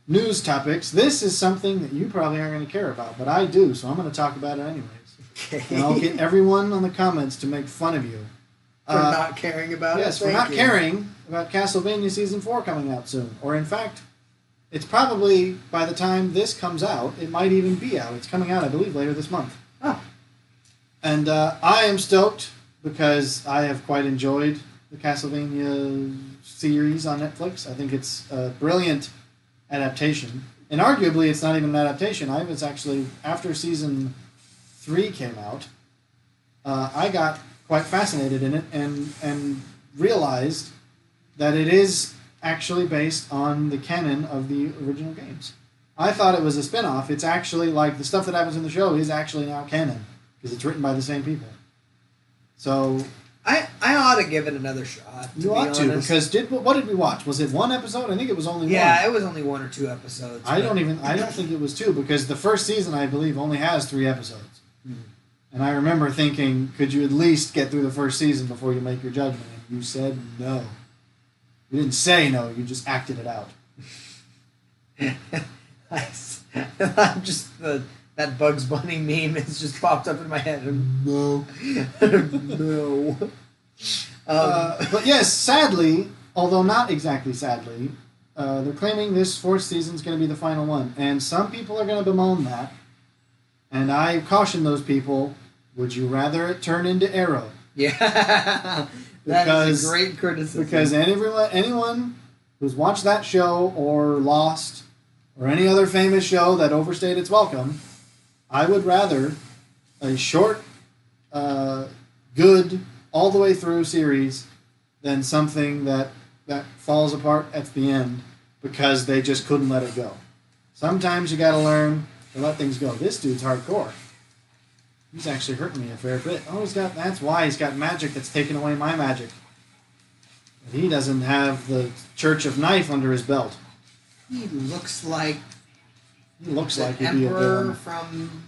news topics. This is something that you probably aren't going to care about, but I do, so I'm going to talk about it anyways. Okay. And I'll get everyone on the comments to make fun of you. For not caring about it? Yes, for not caring about Castlevania Season 4 coming out soon. Or in fact, it's probably, by the time this comes out, it might even be out. It's coming out, I believe, later this month. Oh. And I am stoked because I have quite enjoyed the Castlevania series on Netflix. I think it's a brilliant adaptation. And arguably, it's not even an adaptation. I was actually, after Season 3 came out, I got quite fascinated in it and realized that it is actually based on the canon of the original games. I thought it was a spin-off. It's actually like the stuff that happens in the show is actually now canon because it's written by the same people. So I ought to give it another shot. you ought to, because what did we watch? Was it one episode? I think it was only one. Yeah, it was only 1 or 2 episodes. I don't think it was 2 because the first season I believe only has 3 episodes. Mm-hmm. And I remember thinking, could you at least get through the first season before you make your judgment? And you said no. You didn't say no, you just acted it out. Nice. I'm just that Bugs Bunny meme has just popped up in my head. No. No. But yes, sadly, although not exactly sadly, they're claiming this 4th season is going to be the final one. And some people are going to bemoan that. And I caution those people, would you rather it turn into Arrow? Yeah. That is a great criticism. Because anyone who's watched that show or Lost or any other famous show that overstayed its welcome, I would rather a short, good, all the way through series than something that falls apart at the end because they just couldn't let it go. Sometimes you got to learn to let things go. This dude's hardcore. He's actually hurting me a fair bit. Oh, that's why he's got magic that's taking away my magic. He doesn't have the Church of Knife under his belt. He looks like He looks the like he'd be a Emperor villain.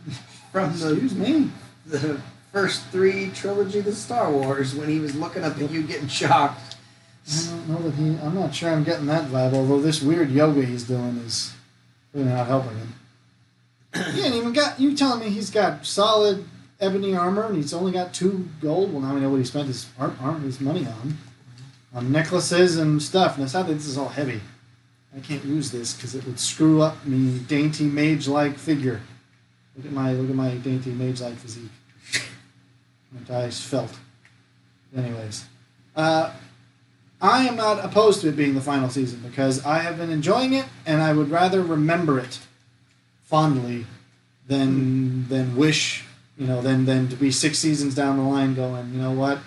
from Excuse me. the first 3 trilogy of the Star Wars when he was looking up at you getting shocked. I don't know that I'm not sure I'm getting that vibe, although this weird yoga he's doing is really not helping him. He ain't even you telling me he's got solid ebony armor and he's only got 2 gold? Well, now we know what he spent his money on necklaces and stuff. And it's not that this is all heavy. I can't use this because it would screw up me dainty mage-like figure. Look at my dainty mage-like physique. My eyes felt. Anyways, I am not opposed to it being the final season because I have been enjoying it and I would rather remember it fondly than wish, than to be 6 seasons down the line going, you know what,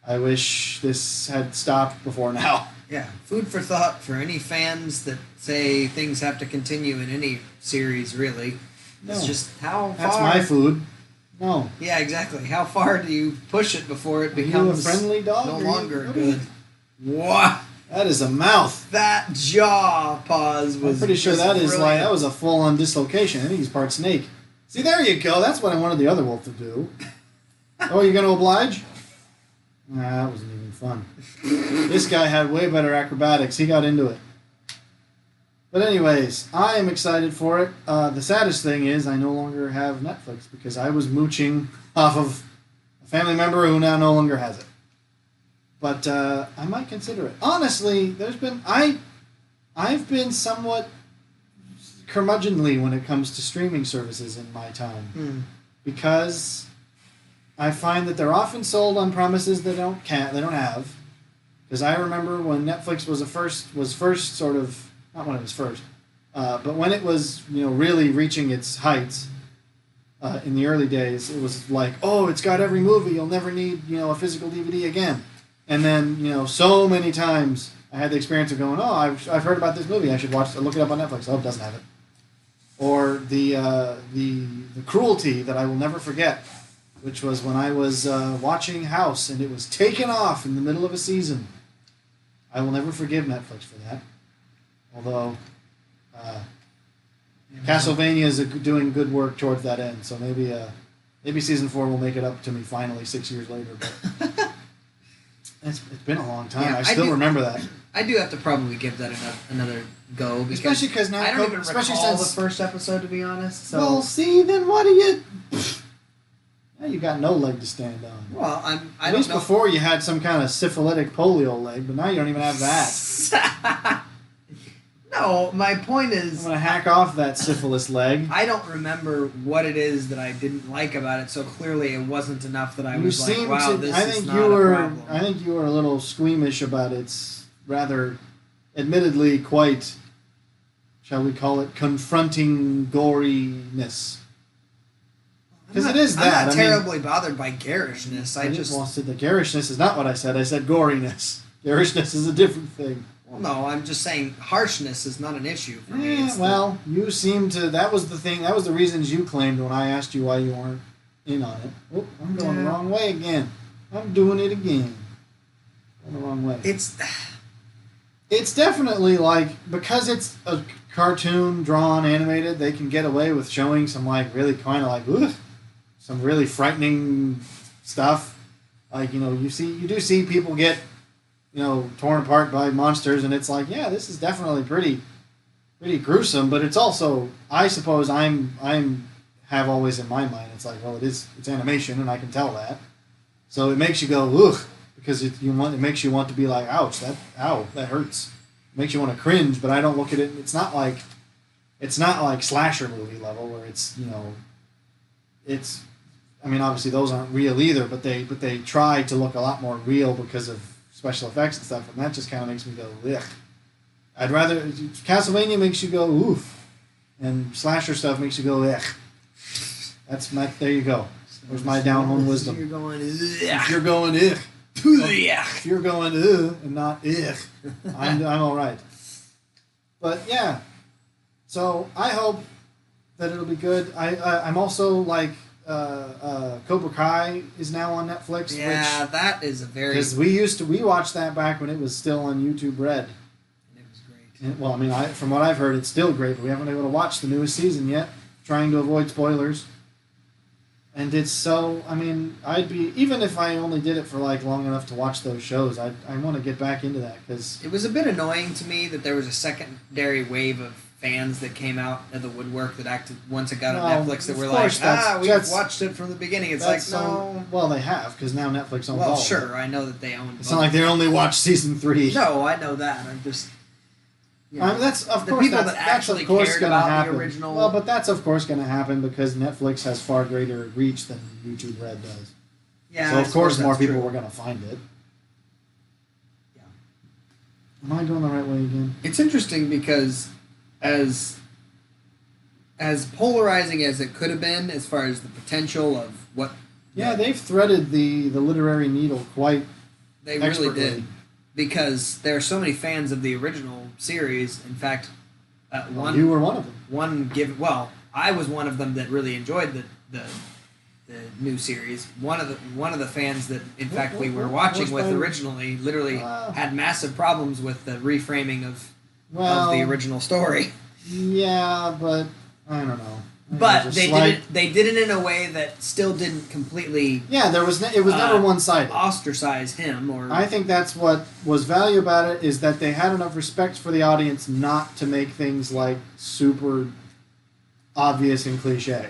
I wish this had stopped before now. Yeah, food for thought for any fans that say things have to continue in any series, really. No. It's just how far... That's my food. No. Yeah, exactly. How far do you push it before it Are you becomes a friendly dog? no Are you- longer what are good? What? That is a mouth. That jaw pause was... I'm pretty sure just that is brilliant. that was a full-on dislocation. I think he's part snake. See, there you go. That's what I wanted the other wolf to do. Oh, you're going to oblige? Nah, that wasn't even fun. This guy had way better acrobatics. He got into it. But anyways, I am excited for it. The saddest thing is I no longer have Netflix because I was mooching off of a family member who now no longer has it. But I might consider it. Honestly, I've been somewhat curmudgeonly when it comes to streaming services in my time because I find that they're often sold on promises they don't have. Because I remember when Netflix was first sort of, not when it was first, but when it was really reaching its heights in the early days, it was like, oh, it's got every movie, you'll never need a physical DVD again. And then so many times I had the experience of going, oh, I've heard about this movie, I should look it up on Netflix. Oh, it doesn't have it. Or the cruelty that I will never forget, which was when I was watching House and it was taken off in the middle of a season. I will never forgive Netflix for that. Although Castlevania is doing good work towards that end, so maybe season 4 will make it up to me finally 6 years later. But it's been a long time. Yeah, I still remember that. I do have to probably give that another go because Especially because now I don't even especially recall since the first episode, to be honest. So well, see, then what do you? Now you got no leg to stand on. well, I At don't least know. before you had some kind of syphilitic polio leg, but now you don't even have that. No, my point I'm is gonna hack off that syphilis leg. I don't remember what it is that I didn't like about it. So clearly, it wasn't enough that I was like, "Wow, this is not a problem." I think you were a little squeamish about its rather, admittedly, quite, shall we call it, confronting goriness. Because it is that. I'm not terribly bothered by garishness. I just... Well, the garishness is not what I said. I said goriness. Garishness is a different thing. Well, no, I'm just saying harshness is not an issue for me. Well, you seem to... That was the thing. That was the reasons you claimed when I asked you why you weren't in on it. Oh, I'm going the wrong way again. I'm doing it again. Going the wrong way. It's definitely like... Because it's a cartoon, drawn, animated, they can get away with showing some like really kind of like... Ugh, some really frightening stuff. Like, you do see people get... torn apart by monsters, and it's like, yeah, this is definitely pretty gruesome. But it's also, I suppose, have always in my mind, it's like, well, it's animation, and I can tell that. So it makes you go, ugh, because it makes you want to be like, ouch, that hurts. It makes you want to cringe. But I don't look at it. It's not like slasher movie level where it's it's. I mean, obviously those aren't real either, but they try to look a lot more real because of special effects and stuff, and that just kind of makes me go, ugh. I'd rather... Castlevania makes you go, oof, and slasher stuff makes you go, ugh. There you go. There's my down-home wisdom. You're going, ugh. If you're going, ugh. If you're going, ugh, and not, ugh, I'm all right. But, yeah. So, I hope that it'll be good. I'm also, like... Cobra Kai is now on Netflix. Yeah, that is a very... Because we watched that back when it was still on YouTube Red. And it was great. And, well, I mean, from what I've heard, it's still great, but we haven't been able to watch the newest season yet, trying to avoid spoilers. And it's so... I mean, even if I only did it for like long enough to watch those shows, I want to get back into that, because... It was a bit annoying to me that there was a secondary wave of fans that came out of the woodwork that acted once it got on Netflix that were like, we've watched it from the beginning. It's like, no. Well, they have, because now Netflix owns all of it. Well, sure, I know that they own It's not like they only watched season 3. No, I know that. I'm just... that's of the course people that actually cared about the original... Well, but that's of course going to happen because Netflix has far greater reach than YouTube Red does. Yeah, so of course more people true. were going to find it. Yeah. Am I going the right way again? It's interesting because as polarizing as it could have been as far as the potential of what... Yeah, they've threaded the literary needle quite They expertly. really did. Because there are so many fans of the original series. In fact, you were one of them. I was one of them that really enjoyed the new series. One of the fans that, in fact, we were watching with originally literally had massive problems with the reframing of the original story. Yeah, but I don't know. But they did it in a way that still didn't completely... Yeah, it was never one-sided. Ostracize him, or... I think that's what was value about it, is that they had enough respect for the audience not to make things like super obvious and cliche.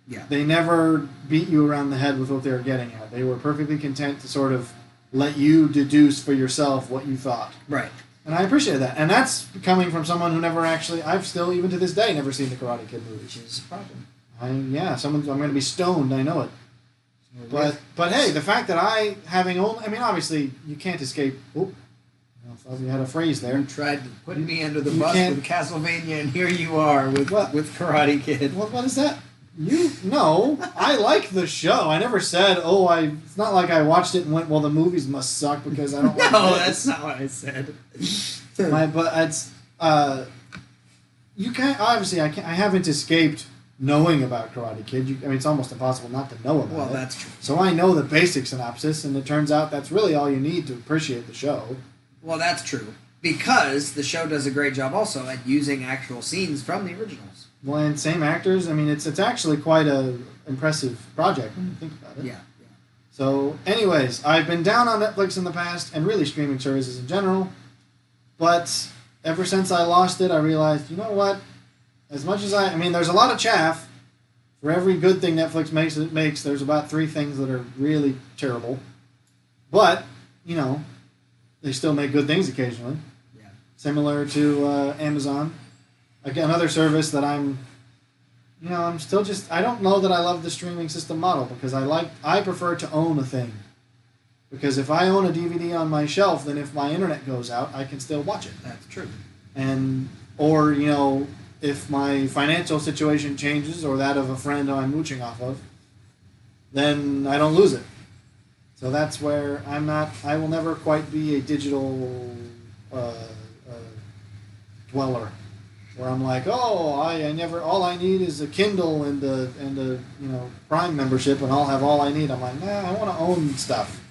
Yeah. They never beat you around the head with what they were getting at. They were perfectly content to sort of let you deduce for yourself what you thought. Right. And I appreciate that. And that's coming from someone who never actually... I've still, even to this day, never seen the Karate Kid movie. Which is a problem. I'm going to be stoned, I know it. But hey, the fact that having only... I mean, obviously, you can't escape... Oh, I thought we had a phrase there. You tried to put me under the bus with Castlevania, and here you are with Karate Kid. What is that? No, I like the show. I never said, it's not like I watched it and went, well, the movies must suck because I don't like No, this. that's not what I said. But it's, you can't, obviously, I haven't escaped knowing about Karate Kid. It's almost impossible not to know about it. Well, that's true. So I know the basic synopsis, and it turns out that's really all you need to appreciate the show. Well, that's true. Because the show does a great job also at using actual scenes from the originals. Well, and same actors. I mean, it's actually quite a impressive project when you think about it. Yeah. So, anyways, I've been down on Netflix in the past, and really streaming services in general. But ever since I lost it, I realized, you know what? As much as there's a lot of chaff. For every good thing Netflix makes, there's about 3 things that are really terrible. But, they still make good things occasionally. Yeah. Similar to Amazon. Again, another service that I'm still I don't know that I love the streaming system model because I prefer to own a thing. Because if I own a DVD on my shelf, then if my internet goes out, I can still watch it. That's true. Or if my financial situation changes or that of a friend who I'm mooching off of, then I don't lose it. So that's where I'm not. I will never quite be a digital dweller, where I'm like, oh, I never. All I need is a Kindle and a Prime membership, and I'll have all I need. I'm like, nah, I want to own stuff.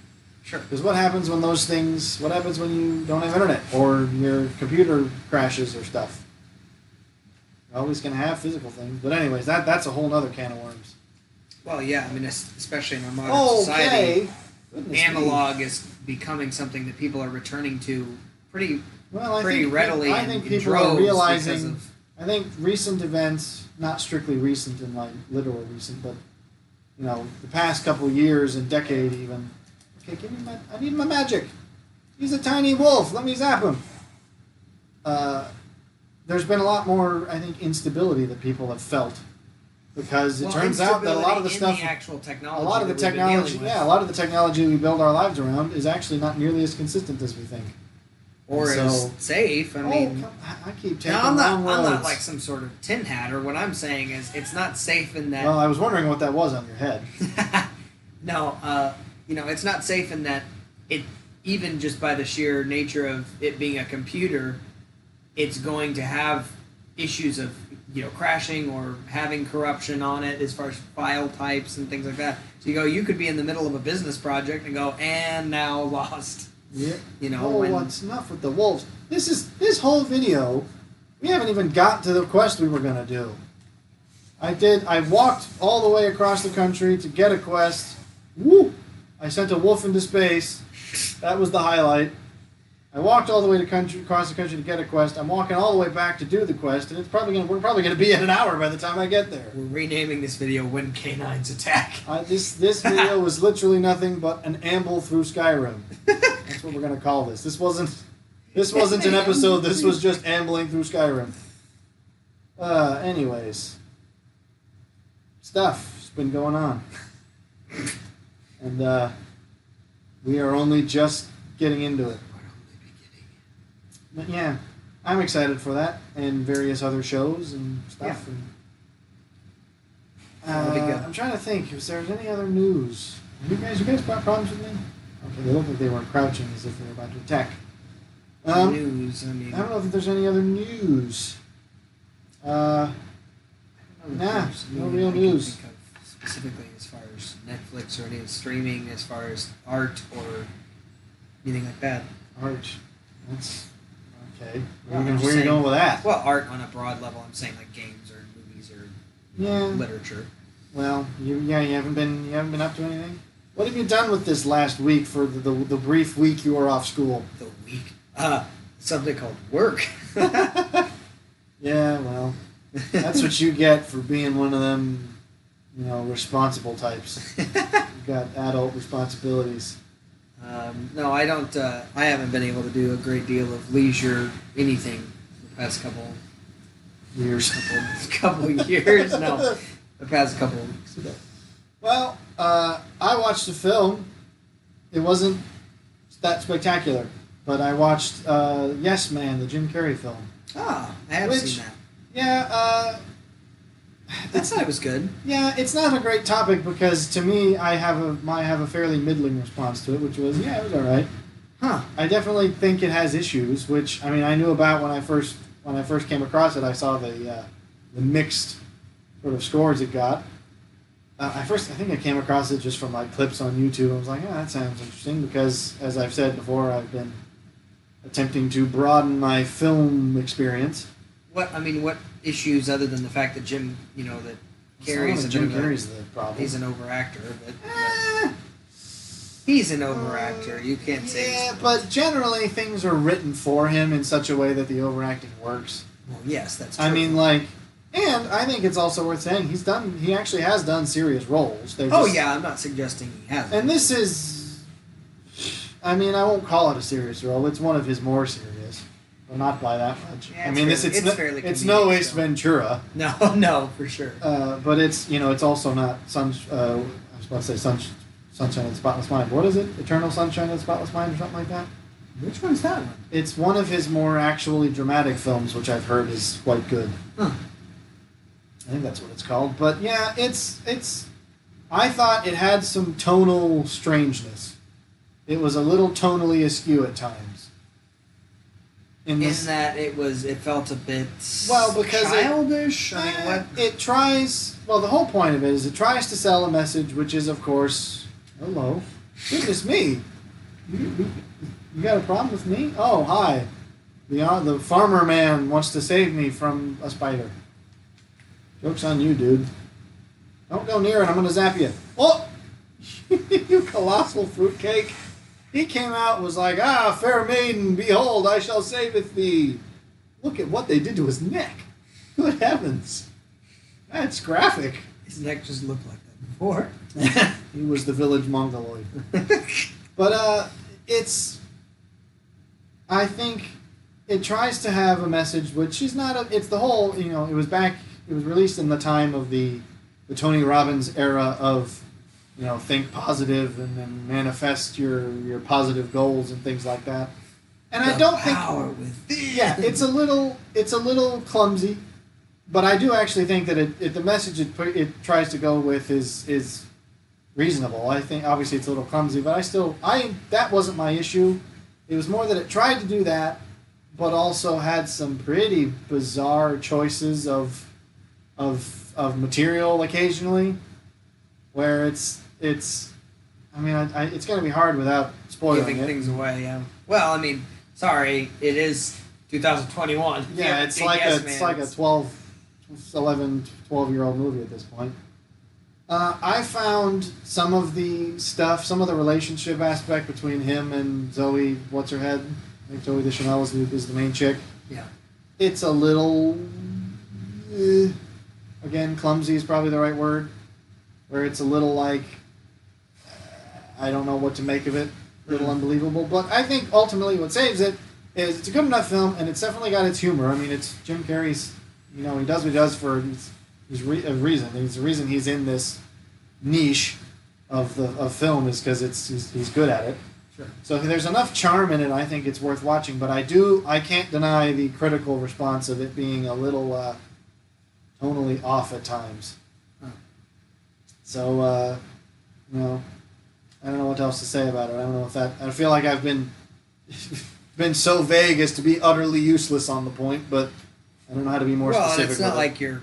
Sure. Because what happens when those things? What happens when you don't have internet or your computer crashes or stuff? You're always going to have physical things. But anyways, that's a whole other can of worms. Well, yeah, I mean, especially in our modern society, Goodness analog me. is becoming something that people are returning to pretty I pretty think, readily. I think in people droves are because realizing. of, I think recent events, not strictly recent in like literal recent, but the past couple years and decade even. Okay, give me my. I need my magic. He's a tiny wolf. Let me zap him. There's been a lot more, I think, instability that people have felt because it turns out that a lot of the stuff, the actual technology, a lot of the that we've been technology, dealing with, a lot of the technology we build our lives around is actually not nearly as consistent as we think. or So- is safe. I mean, I keep taking now I'm wrong not roads. like some sort of tin hatter. What I'm saying is, it's not safe in that. Well, I was wondering what that was on your head. No, it's not safe in that it, even just by the sheer nature of it being a computer, it's going to have issues of crashing or having corruption on it as far as file types and things like that. So you could be in the middle of a business project and go, and now lost. Yeah. When, what's enough with the wolves? This whole video, we haven't even got to the quest we were gonna do. I walked all the way across the country to get a quest. Woo! I sent a wolf into space. That was the highlight. I walked all the way across the country to get a quest. I'm walking all the way back to do the quest, and we're probably gonna be at an hour by the time I get there. we're renaming this video "When Canines Attack." This video was literally nothing but an amble through Skyrim. That's what we're gonna call this. This wasn't an episode. This was just ambling through Skyrim. Anyways, stuff's been going on, and we are only just getting into it. But yeah, I'm excited for that and various other shows and stuff. Yeah. And, That'll be good. I'm trying to think if there's any other news. You guys got problems with me? Okay, they look like they weren't crouching as if they were about to attack. News. I mean, I don't know if there's any other news. Nah, no real news. Think of specifically as far as Netflix or any streaming, as far as art or anything like that. Art. That's okay. Well, Where I'm are just you going with that? Well, art on a broad level. I'm saying like games or movies or Yeah. literature. Well, you haven't been up to anything. What have you done with this last week for the brief week you were off school? The week. Something called work. Yeah, well, that's what you get for being one of them, responsible types. You've got adult responsibilities. No, I don't. I haven't been able to do a great deal of leisure anything the past couple Years. years. No, the past couple of weeks. Well, I watched a film. It wasn't that spectacular, but I watched Yes Man, the Jim Carrey film. Ah, I have Which- seen that. Yeah, I thought it was good. yeah, it's not a great topic because to me, I have a fairly middling response to it, which was it was all right. Huh. I definitely think it has issues, which I knew about when I first came across it. I saw the mixed sort of scores it got. I think I came across it just from like clips on YouTube. I was like, that sounds interesting because, as I've said before, I've been attempting to broaden my film experience. What issues other than the fact that Jim, that Carrey's a Jim bit of a- Carrey's the problem. he's an overactor, but Eh, he's an overactor. You can't say. yeah, he's- but generally things are written for him in such a way that the overacting works. Well, yes, that's true. I mean, and I think it's also worth saying he actually has done serious roles. They're oh just- yeah, I'm not suggesting he hasn't. And this is, I won't call it a serious role. It's one of his more serious, but not by that much. Yeah, it's fairly it's no comedic Ace still. Ventura, no, for sure. but it's also not I was about to say Sunshine of the Spotless Mind. What is it? Eternal Sunshine of the Spotless Mind or something like that? Which one's that one? It's one of his more actually dramatic films, which I've heard is quite good. Huh. I think that's what it's called. But yeah, it's I thought it had some tonal strangeness. It was a little tonally askew at times. In that it felt a bit because childish. I mean, what? It tries. Well, the whole point of it is it tries to sell a message, which is, of course, hello, goodness me, you got a problem with me? Oh, hi, the farmer man wants to save me from a spider. Joke's on you, dude. Don't go near it. I'm gonna zap you. Oh, you colossal fruitcake. He came out and was like, fair maiden, behold, I shall saveth thee. Look at what they did to his neck. Good heavens. That's graphic. His neck just looked like that before. He was the village mongoloid. But I think it tries to have a message, which is not it's the whole, it was released in the time of the Tony Robbins era of, think positive and then manifest your positive goals and things like that. And I don't think it's a little clumsy, but I do actually think that the message it tries to go with is reasonable. I think obviously it's a little clumsy, but that wasn't my issue. It was more that it tried to do that, but also had some pretty bizarre choices of material occasionally, where it's going to be hard without spoiling giving things away. Yeah. Well, I mean, sorry, it is 2021. Yeah, it's like a 12-year-old movie at this point. I found some of the relationship aspect between him and Zoe, what's her head? I think Zoe Deschanel is the main chick. Yeah. It's a little, again, clumsy is probably the right word, where it's a little like, I don't know what to make of it, a little unbelievable. But I think ultimately what saves it is it's a good enough film, and it's definitely got its humor. I mean, it's Jim Carrey's, he does what he does for a reason. There's a reason he's in this niche of film is because he's good at it. Sure. So if there's enough charm in it, I think it's worth watching. But I can't deny the critical response of it being a little tonally off at times. Huh. So, I don't know what else to say about it. I don't know if I feel like I've been so vague as to be utterly useless on the point, but I don't know how to be more specific. Well, it's not like you're.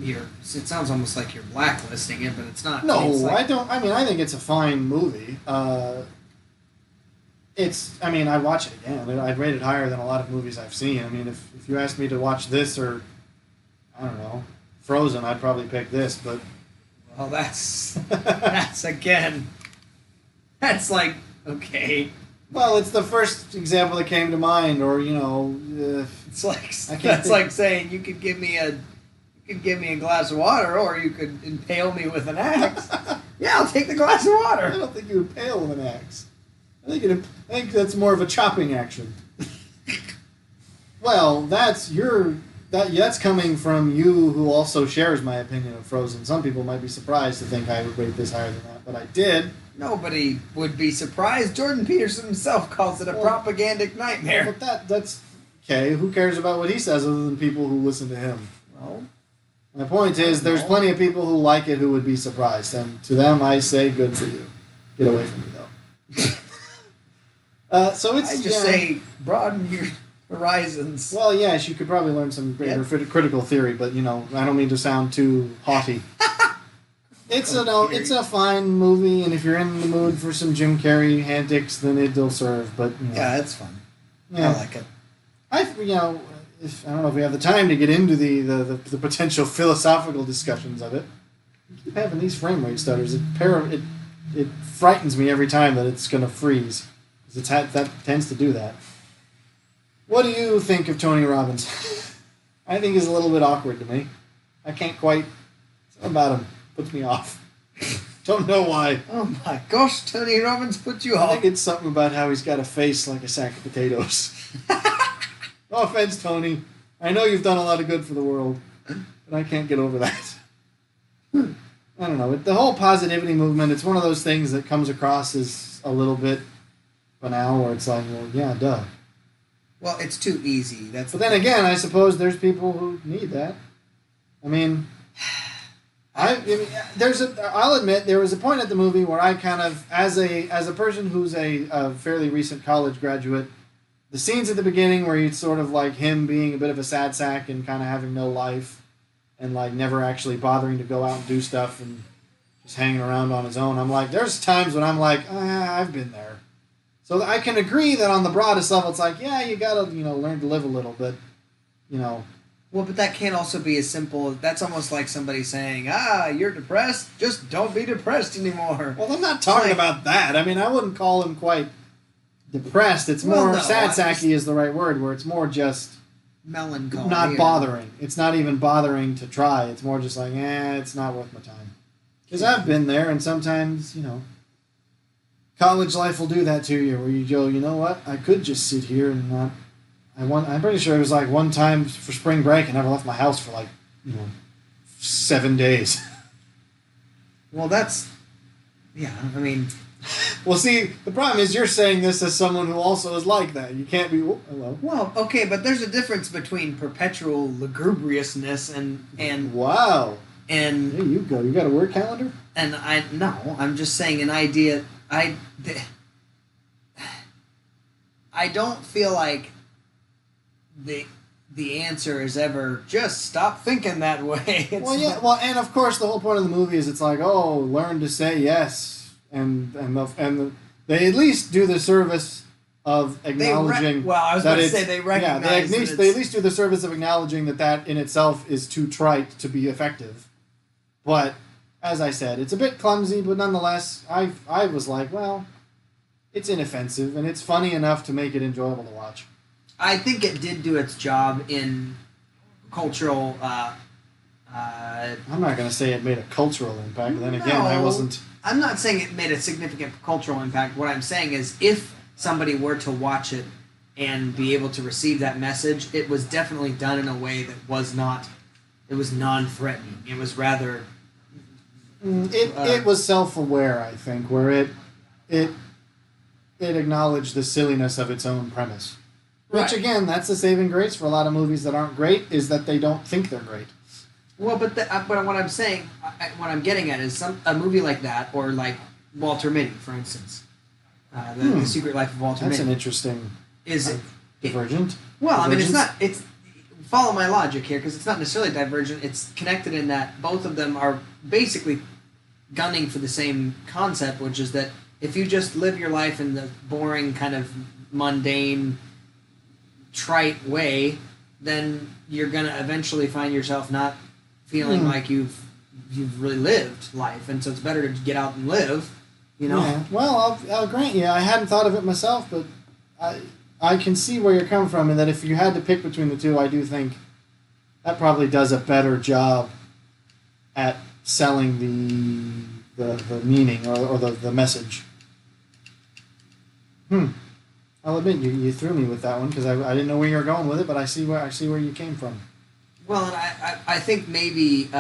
It sounds almost like you're blacklisting it, but it's not. No, like, I don't. I mean, I think it's a fine movie. I'd watch it again. I'd rate it higher than a lot of movies I've seen. I mean, if you asked me to watch this or, I don't know, Frozen, I'd probably pick this, but. Well, that's again. That's like, okay. Well, it's the first example that came to mind, or it's like saying you could give me a glass of water, or you could impale me with an axe. Yeah, I'll take the glass of water. I don't think you impale with an axe. I think that's more of a chopping action. Well, that's coming from you, who also shares my opinion of Frozen. Some people might be surprised to think I would rate this higher than that, but I did. Nobody would be surprised. Jordan Peterson himself calls it a propagandic nightmare. But that's okay. Who cares about what he says other than people who listen to him? Well, my point is, there's plenty of people who like it who would be surprised, and to them I say, good for you. Get away from me, though. So it's I just say, broaden your horizons. Well, yes, you could probably learn some greater critical theory, but I don't mean to sound too haughty. It's a fine movie, and if you're in the mood for some Jim Carrey antics, then it'll serve. But yeah, it's fun. Yeah. I like it. I don't know if we have the time to get into the potential philosophical discussions of it. I keep having these frame rate stutters. It frightens me every time that it's going to freeze. That tends to do that. What do you think of Tony Robbins? I think he's a little bit awkward to me. I can't quite. Something about him puts me off. Don't know why. Oh my gosh, Tony Robbins put you off. I think it's something about how he's got a face like a sack of potatoes. No offense, Tony. I know you've done a lot of good for the world, but I can't get over that. I don't know. The whole positivity movement, it's one of those things that comes across as a little bit banal, where it's like, well, yeah, duh. Well, it's too easy. But then again, I suppose there's people who need that. I mean, I mean, I'll admit there was a point at the movie where I kind of, as a person who's a fairly recent college graduate, the scenes at the beginning where it's sort of like him being a bit of a sad sack and kind of having no life, and like never actually bothering to go out and do stuff and just hanging around on his own. I'm like, there's times when I'm like, I've been there. So I can agree that on the broadest level, it's like, yeah, you gotta learn to live a little, but Well, but that can't also be as simple. That's almost like somebody saying, you're depressed? Just don't be depressed anymore. Well, I'm not talking about that. I mean, I wouldn't call him quite depressed. It's more sad sacky is the right word, where it's more just melancholy. Not bothering. It's not even bothering to try. It's more just like, it's not worth my time. Because I've been there, and sometimes, college life will do that to you, where you go, you know what? I could just sit here and not. I'm pretty sure it was like one time for spring break, I never left my house for like 7 days. Well, that's I mean. Well, see, the problem is you're saying this as someone who also is like that. You can't be. Hello. Well, okay, but there's a difference between perpetual lugubriousness and. Wow. And there you go. You got a word calendar? And I'm just saying an idea. I don't feel like the answer is ever just stop thinking that way. Well, and of course the whole point of the movie is it's like, learn to say yes, and they at least do the service of acknowledging. I was about to say they recognize. Yeah, they at least do the service of acknowledging that in itself is too trite to be effective. But as I said, it's a bit clumsy, but nonetheless, I was like, well, it's inoffensive and it's funny enough to make it enjoyable to watch. I think it did do its job in cultural. I'm not going to say it made a cultural impact. Then again, I wasn't. I'm not saying it made a significant cultural impact. What I'm saying is, if somebody were to watch it and be able to receive that message, it was definitely done in a way that was not. It was non-threatening. It was rather. It was self-aware, I think, where it acknowledged the silliness of its own premise. Which, again, that's the saving grace for a lot of movies that aren't great, is that they don't think they're great. Well, but what I'm saying, what I'm getting at is a movie like that, or like Walter Mitty, for instance. The Secret Life of Walter Mitty. That's an interesting... divergent? Well, I mean, it's follow my logic here, because it's not necessarily divergent. It's connected in that both of them are basically gunning for the same concept, which is that if you just live your life in the boring, kind of mundane, trite way, then you're going to eventually find yourself not feeling like you've really lived life, and so it's better to get out and live, Yeah. Well, I'll grant you, I hadn't thought of it myself, but I can see where you're coming from, and that if you had to pick between the two, I do think that probably does a better job at selling the meaning or the message. I'll admit you threw me with that one because I didn't know where you were going with it, but I see where you came from. Well, and I think maybe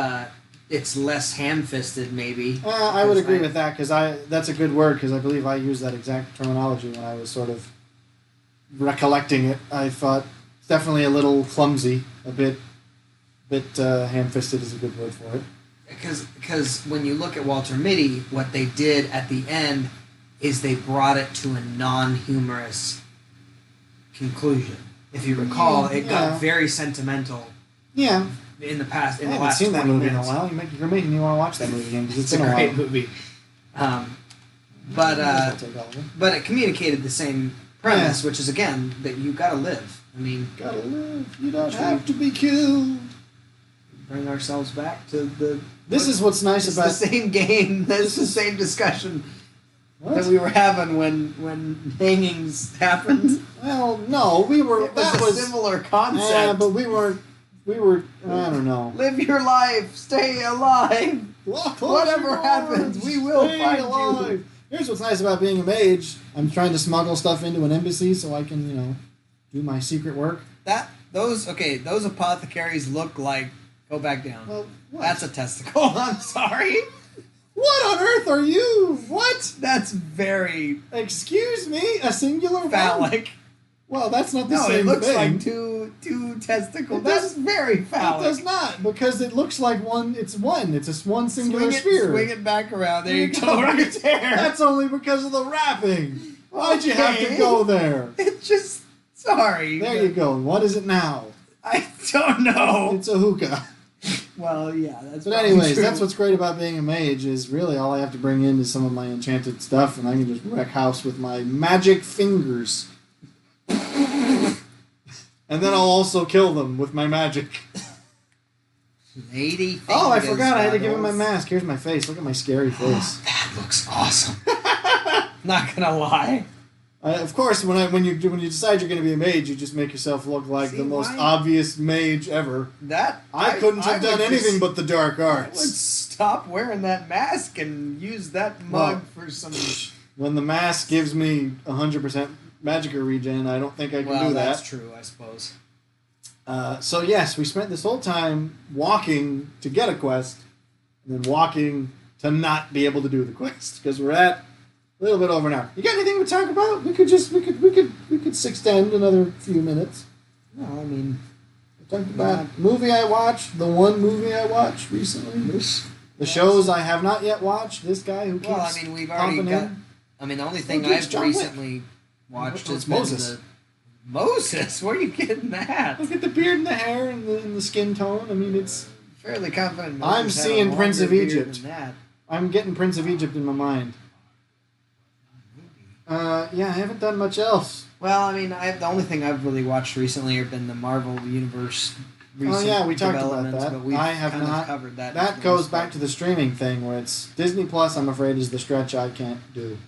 it's less ham-fisted. Maybe I would agree with that, because that's a good word, because I believe I used that exact terminology when I was sort of recollecting it. I thought it's definitely a little clumsy, a bit ham-fisted is a good word for it. Because when you look at Walter Mitty, what they did at the end is they brought it to a non-humorous conclusion. If you recall, it got very sentimental. Yeah. In the past, I haven't seen that movie in a while. You're making me want to watch that movie again, because it's been a great movie. But it communicated the same premise, which is, again, that you gotta live. I mean, gotta live. You don't have to be killed. Bring ourselves back to the. This is what's nice about the same game. That's the same discussion that we were having when hangings happened. Well, no, we were. That was a similar concept. Yeah, but we were. I don't know. Live your life. Stay alive. Whatever happens, we will find you. Here's what's nice about being a mage. I'm trying to smuggle stuff into an embassy so I can, do my secret work. Those apothecaries look like. Go back down. Well, what? That's a testicle. I'm sorry. What on earth are you? What? That's very. Excuse me? A singular phallic. Well, that's not the No, same it looks thing. like two testicles. It That's does- very It phallic. does not, because it looks like one. It's one. It's a one singular sphere. Swing it back around. There you go, No, right there. That's only because of the wrapping. Why'd you have to Okay. go there? It's just sorry. There but you go. What is it now? I don't know. It's a hookah. Well, yeah, that's. But probably anyways, true. that's what's great about being a mage is really all I have to bring in is some of my enchanted stuff, and I can just wreck house with my magic fingers. And then I'll also kill them with my magic. Lady. Oh, I fingers, forgot I had to give him my Goggles. mask. Here's my face. Look at my scary face. That looks awesome. Not gonna lie. Of course, when you decide you're going to be a mage, you just make yourself look like See, the most why? obvious mage ever. That I couldn't have done would anything just- but the dark I would arts. stop wearing that mask and use that mug for some. When the mask gives me 100% magicka regen, I don't think I can Well, do that's that. true, I suppose. So yes, we spent this whole time walking to get a quest, and then walking to not be able to do the quest because we're at a little bit over an hour. You got anything to talk about? We could extend another few minutes. No, I mean, We talked about movie I watched, the one movie I watched recently. The shows I have not yet watched. This guy who keeps well, I mean, we've already popping got. in. I mean, the only thing Who keeps I've John Wick? recently watched What's has been Moses? Moses. Where are you getting that? Look at the beard and the hair and the skin tone. I mean, it's. Fairly confident. I'm Moses had a seeing Prince longer of beard Egypt. than that. I'm getting Prince of Egypt in my mind. Yeah, I haven't done much else. Well, I mean, the only thing I've really watched recently have been the Marvel Universe. Recent Yeah, we talked about developments, that. But we've I have kind not. of covered that. That goes back to the streaming thing where it's Disney Plus. I'm afraid is the stretch I can't do.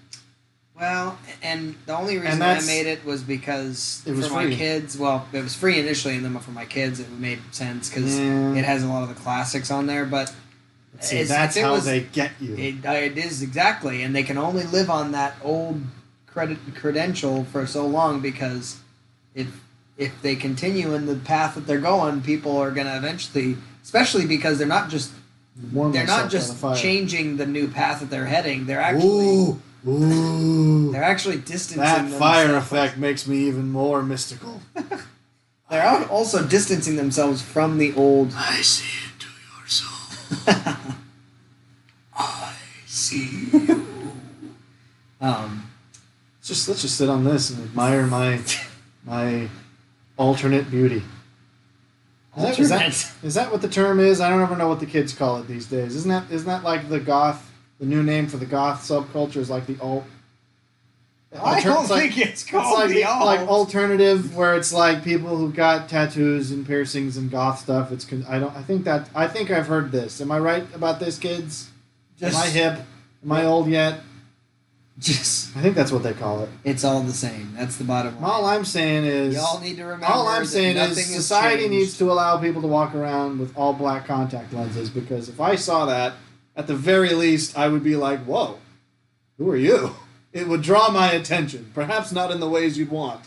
Well, and the only reason And I that's- made it was because It was for free. my kids. Well, it was free initially, and then for my kids, it made sense because Yeah. it has a lot of the classics on there. But See, it's- that's if it how was- they get you. it is exactly, and they can only live on that old credential for so long because if they continue in the path that they're going, people are going to eventually, especially because they're not just Warm they're myself not by just the fire. changing the new path that they're heading. They're actually Ooh. they're actually distancing That fire themselves. effect makes me even more mystical. They're also distancing themselves from the old. I see into your soul. I see you. Let's just sit on this and admire my alternate beauty. Is that what the term is? I don't ever know what the kids call it these days. Isn't that like the goth? The new name for the goth subculture is like the alt. I don't it's like- think it's called like the like alt. alternative, where it's like people who got tattoos and piercings and goth stuff. I think I've heard this. Am I right about this, kids? Am I hip? Am I old yet? Just I think that's what they call it. it's all the same. That's the bottom line. All I'm saying is, Y'all need to remember. all I'm that saying nothing is, has society changed. needs to allow people to walk around with all black contact lenses, because if I saw that, at the very least, I would be like, "Whoa, who are you?" It would draw my attention. Perhaps not in the ways you'd want,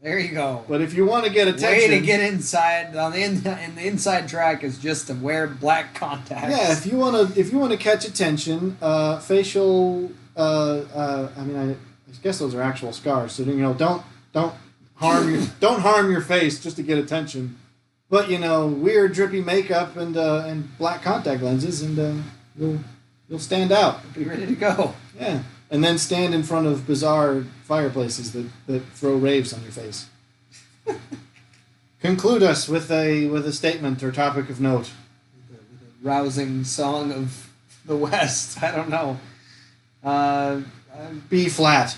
There you go. but if you want to get attention, Way to get inside on the in the inside track is just to wear black contacts. yeah, if you want to catch attention, facial. I guess those are actual scars. So don't harm your face just to get attention. But weird drippy makeup and black contact lenses, and you'll stand out. Be ready to go. Yeah, and then stand in front of bizarre fireplaces that throw raves on your face. Conclude us with a statement or topic of note. With a rousing song of the West. I don't know. B flat.